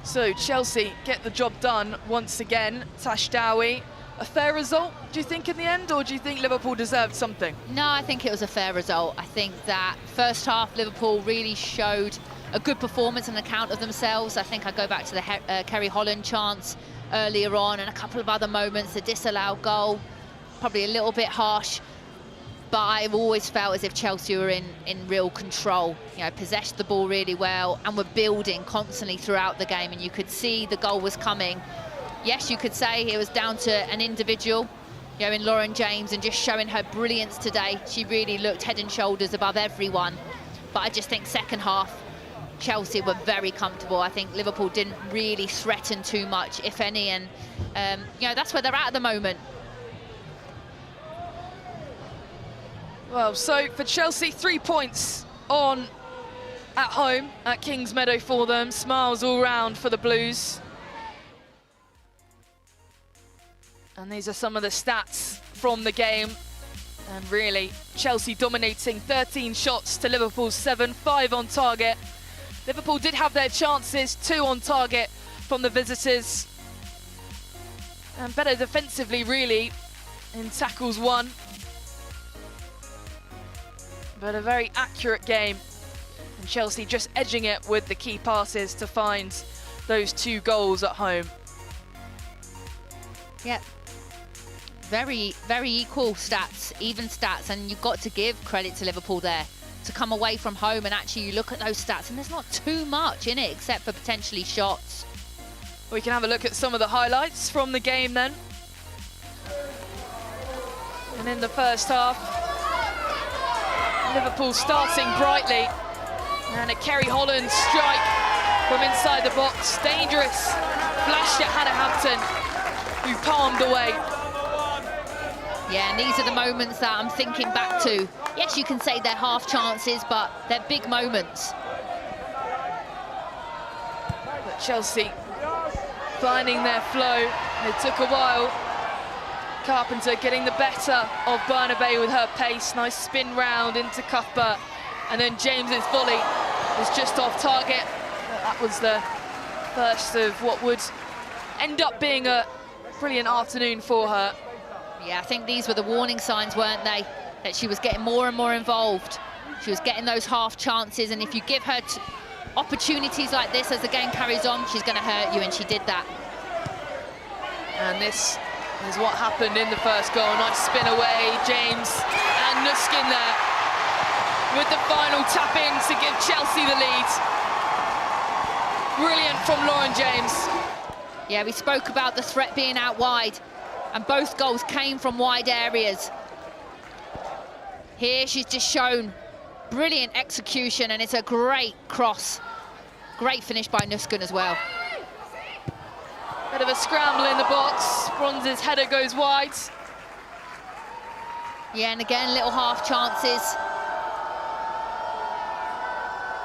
So Chelsea get the job done once again. Tash Dowie, a fair result, do you think, in the end, or do you think Liverpool deserved something? No, I think it was a fair result. I think that first half Liverpool really showed a good performance and account of themselves. I think I go back to the Kerry Holland chance earlier on and a couple of other moments. The disallowed goal, probably a little bit harsh. But I've always felt as if Chelsea were in real control, you know, possessed the ball really well and were building constantly throughout the game, and you could see the goal was coming. Yes, you could say it was down to an individual, you know, in Lauren James, and just showing her brilliance today. She really looked head and shoulders above everyone. But I just think second half, Chelsea were very comfortable. I think Liverpool didn't really threaten too much, if any, and you know, that's where they're at the moment. Well, so for Chelsea, 3 points on at home at Kings Meadow for them. Smiles all round for the Blues. And these are some of the stats from the game. And really, Chelsea dominating 13 shots to Liverpool's 7, 5 on target. Liverpool did have their chances, 2 on target from the visitors. And better defensively, really, in tackles 1. But a very accurate game, and Chelsea just edging it with the key passes to find those 2 goals at home. Yeah, very, very equal stats, even stats, and you've got to give credit to Liverpool there to come away from home and actually you look at those stats and there's not too much in it except for potentially shots. We can have a look at some of the highlights from the game then. And in the first half, Liverpool starting brightly. And a Kerry Holland strike from inside the box. Dangerous. Flashed at Hannah Hampton, who palmed away. Yeah, and these are the moments that I'm thinking back to. Yes, you can say they're half chances, but they're big moments. But Chelsea finding their flow. It took a while. Carpenter getting the better of Bernabei with her pace. Nice spin round into Cuthbert. And then James's volley was just off target. That was the first of what would end up being a brilliant afternoon for her. Yeah, I think these were the warning signs, weren't they? That she was getting more and more involved. She was getting those half chances, and if you give her opportunities like this as the game carries on, she's going to hurt you, and she did that. And this is what happened in the first goal. Nice spin away, James and Nuskin there with the final tap in to give Chelsea the lead. Brilliant from Lauren James. Yeah, we spoke about the threat being out wide, and both goals came from wide areas. Here she's just shown brilliant execution, and it's a great cross. Great finish by Nuskin as well. Bit of a scramble in the box. Bronze's header goes wide. Yeah, and again, little half chances.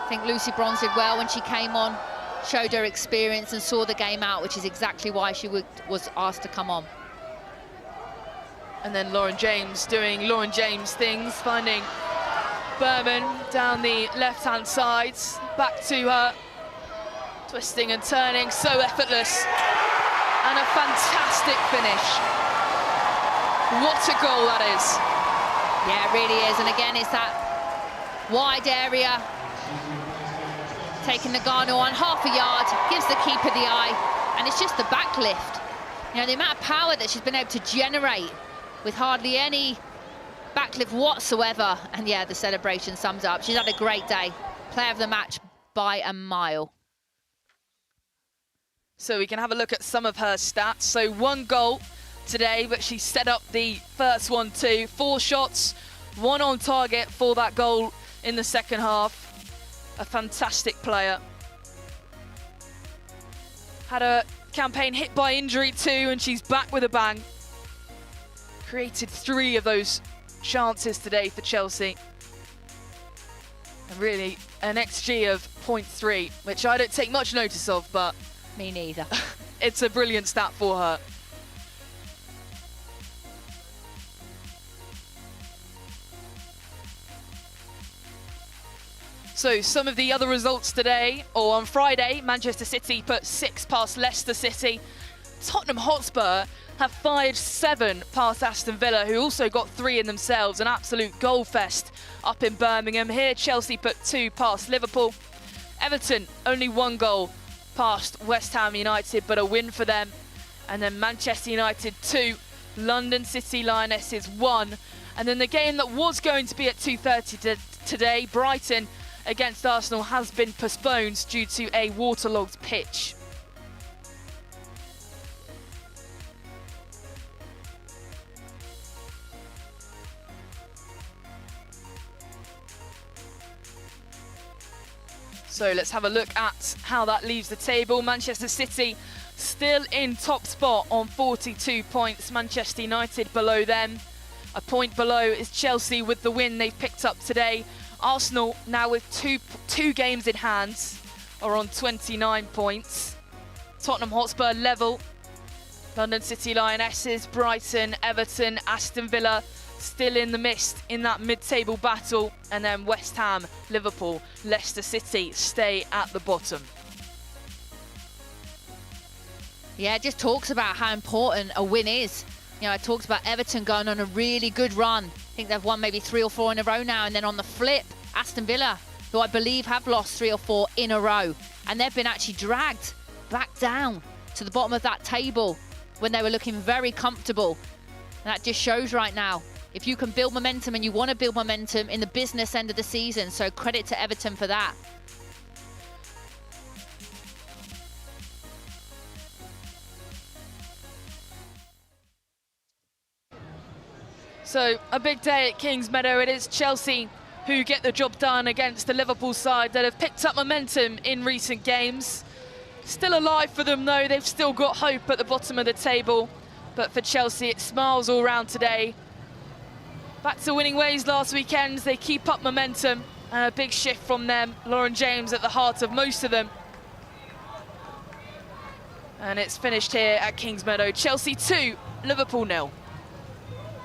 I think Lucy Bronze did well when she came on, showed her experience and saw the game out, which is exactly why she was asked to come on. And then Lauren James doing Lauren James things, finding Berman down the left-hand side. Back to her, twisting and turning, so effortless. And a fantastic finish. What a goal that is. Yeah, it really is. And again, it's that wide area. Taking Nagano on half a yard, gives the keeper the eye, and it's just the backlift. You know, the amount of power that she's been able to generate with hardly any backlift whatsoever. And yeah, the celebration sums up. She's had a great day. Player of the match by a mile. So we can have a look at some of her stats. So 1 goal today, but she set up the first one too. 4 shots, 1 on target for that goal in the second half. A fantastic player. Had a campaign hit by injury too, and she's back with a bang. Created 3 of those chances today for Chelsea. And really an XG of 0.3, which I don't take much notice of, but me neither. It's a brilliant stat for her. So some of the other results today, or on Friday, Manchester City put 6 past Leicester City. Tottenham Hotspur have fired 7 past Aston Villa, who also got 3 in themselves. An absolute goal fest up in Birmingham. Here, Chelsea put 2 past Liverpool. Everton, only 1 goal past West Ham United, but a win for them. And then Manchester United 2, London City Lionesses 1. And then the game that was going to be at 2:30 today, Brighton against Arsenal, has been postponed due to a waterlogged pitch. So let's have a look at how that leaves the table. Manchester City still in top spot on 42 points. Manchester United below them. A point below is Chelsea with the win they've picked up today. Arsenal, now with two games in hand, are on 29 points. Tottenham Hotspur level. London City Lionesses, Brighton, Everton, Aston Villa still in the mist in that mid-table battle. And then West Ham, Liverpool, Leicester City stay at the bottom. Yeah, it just talks about how important a win is. You know, it talks about Everton going on a really good run. I think they've won maybe 3 or 4 in a row now. And then on the flip, Aston Villa, who I believe have lost 3 or 4 in a row. And they've been actually dragged back down to the bottom of that table when they were looking very comfortable. And that just shows right now, if you can build momentum, and you want to build momentum in the business end of the season. So credit to Everton for that. So a big day at Kingsmeadow. It is Chelsea who get the job done against the Liverpool side that have picked up momentum in recent games. Still alive for them though, they've still got hope at the bottom of the table. But for Chelsea, it's smiles all round today. Back to winning ways last weekend, they keep up momentum, and a big shift from them. Lauren James at the heart of most of them. And it's finished here at Kingsmeadow. Chelsea 2, Liverpool 0.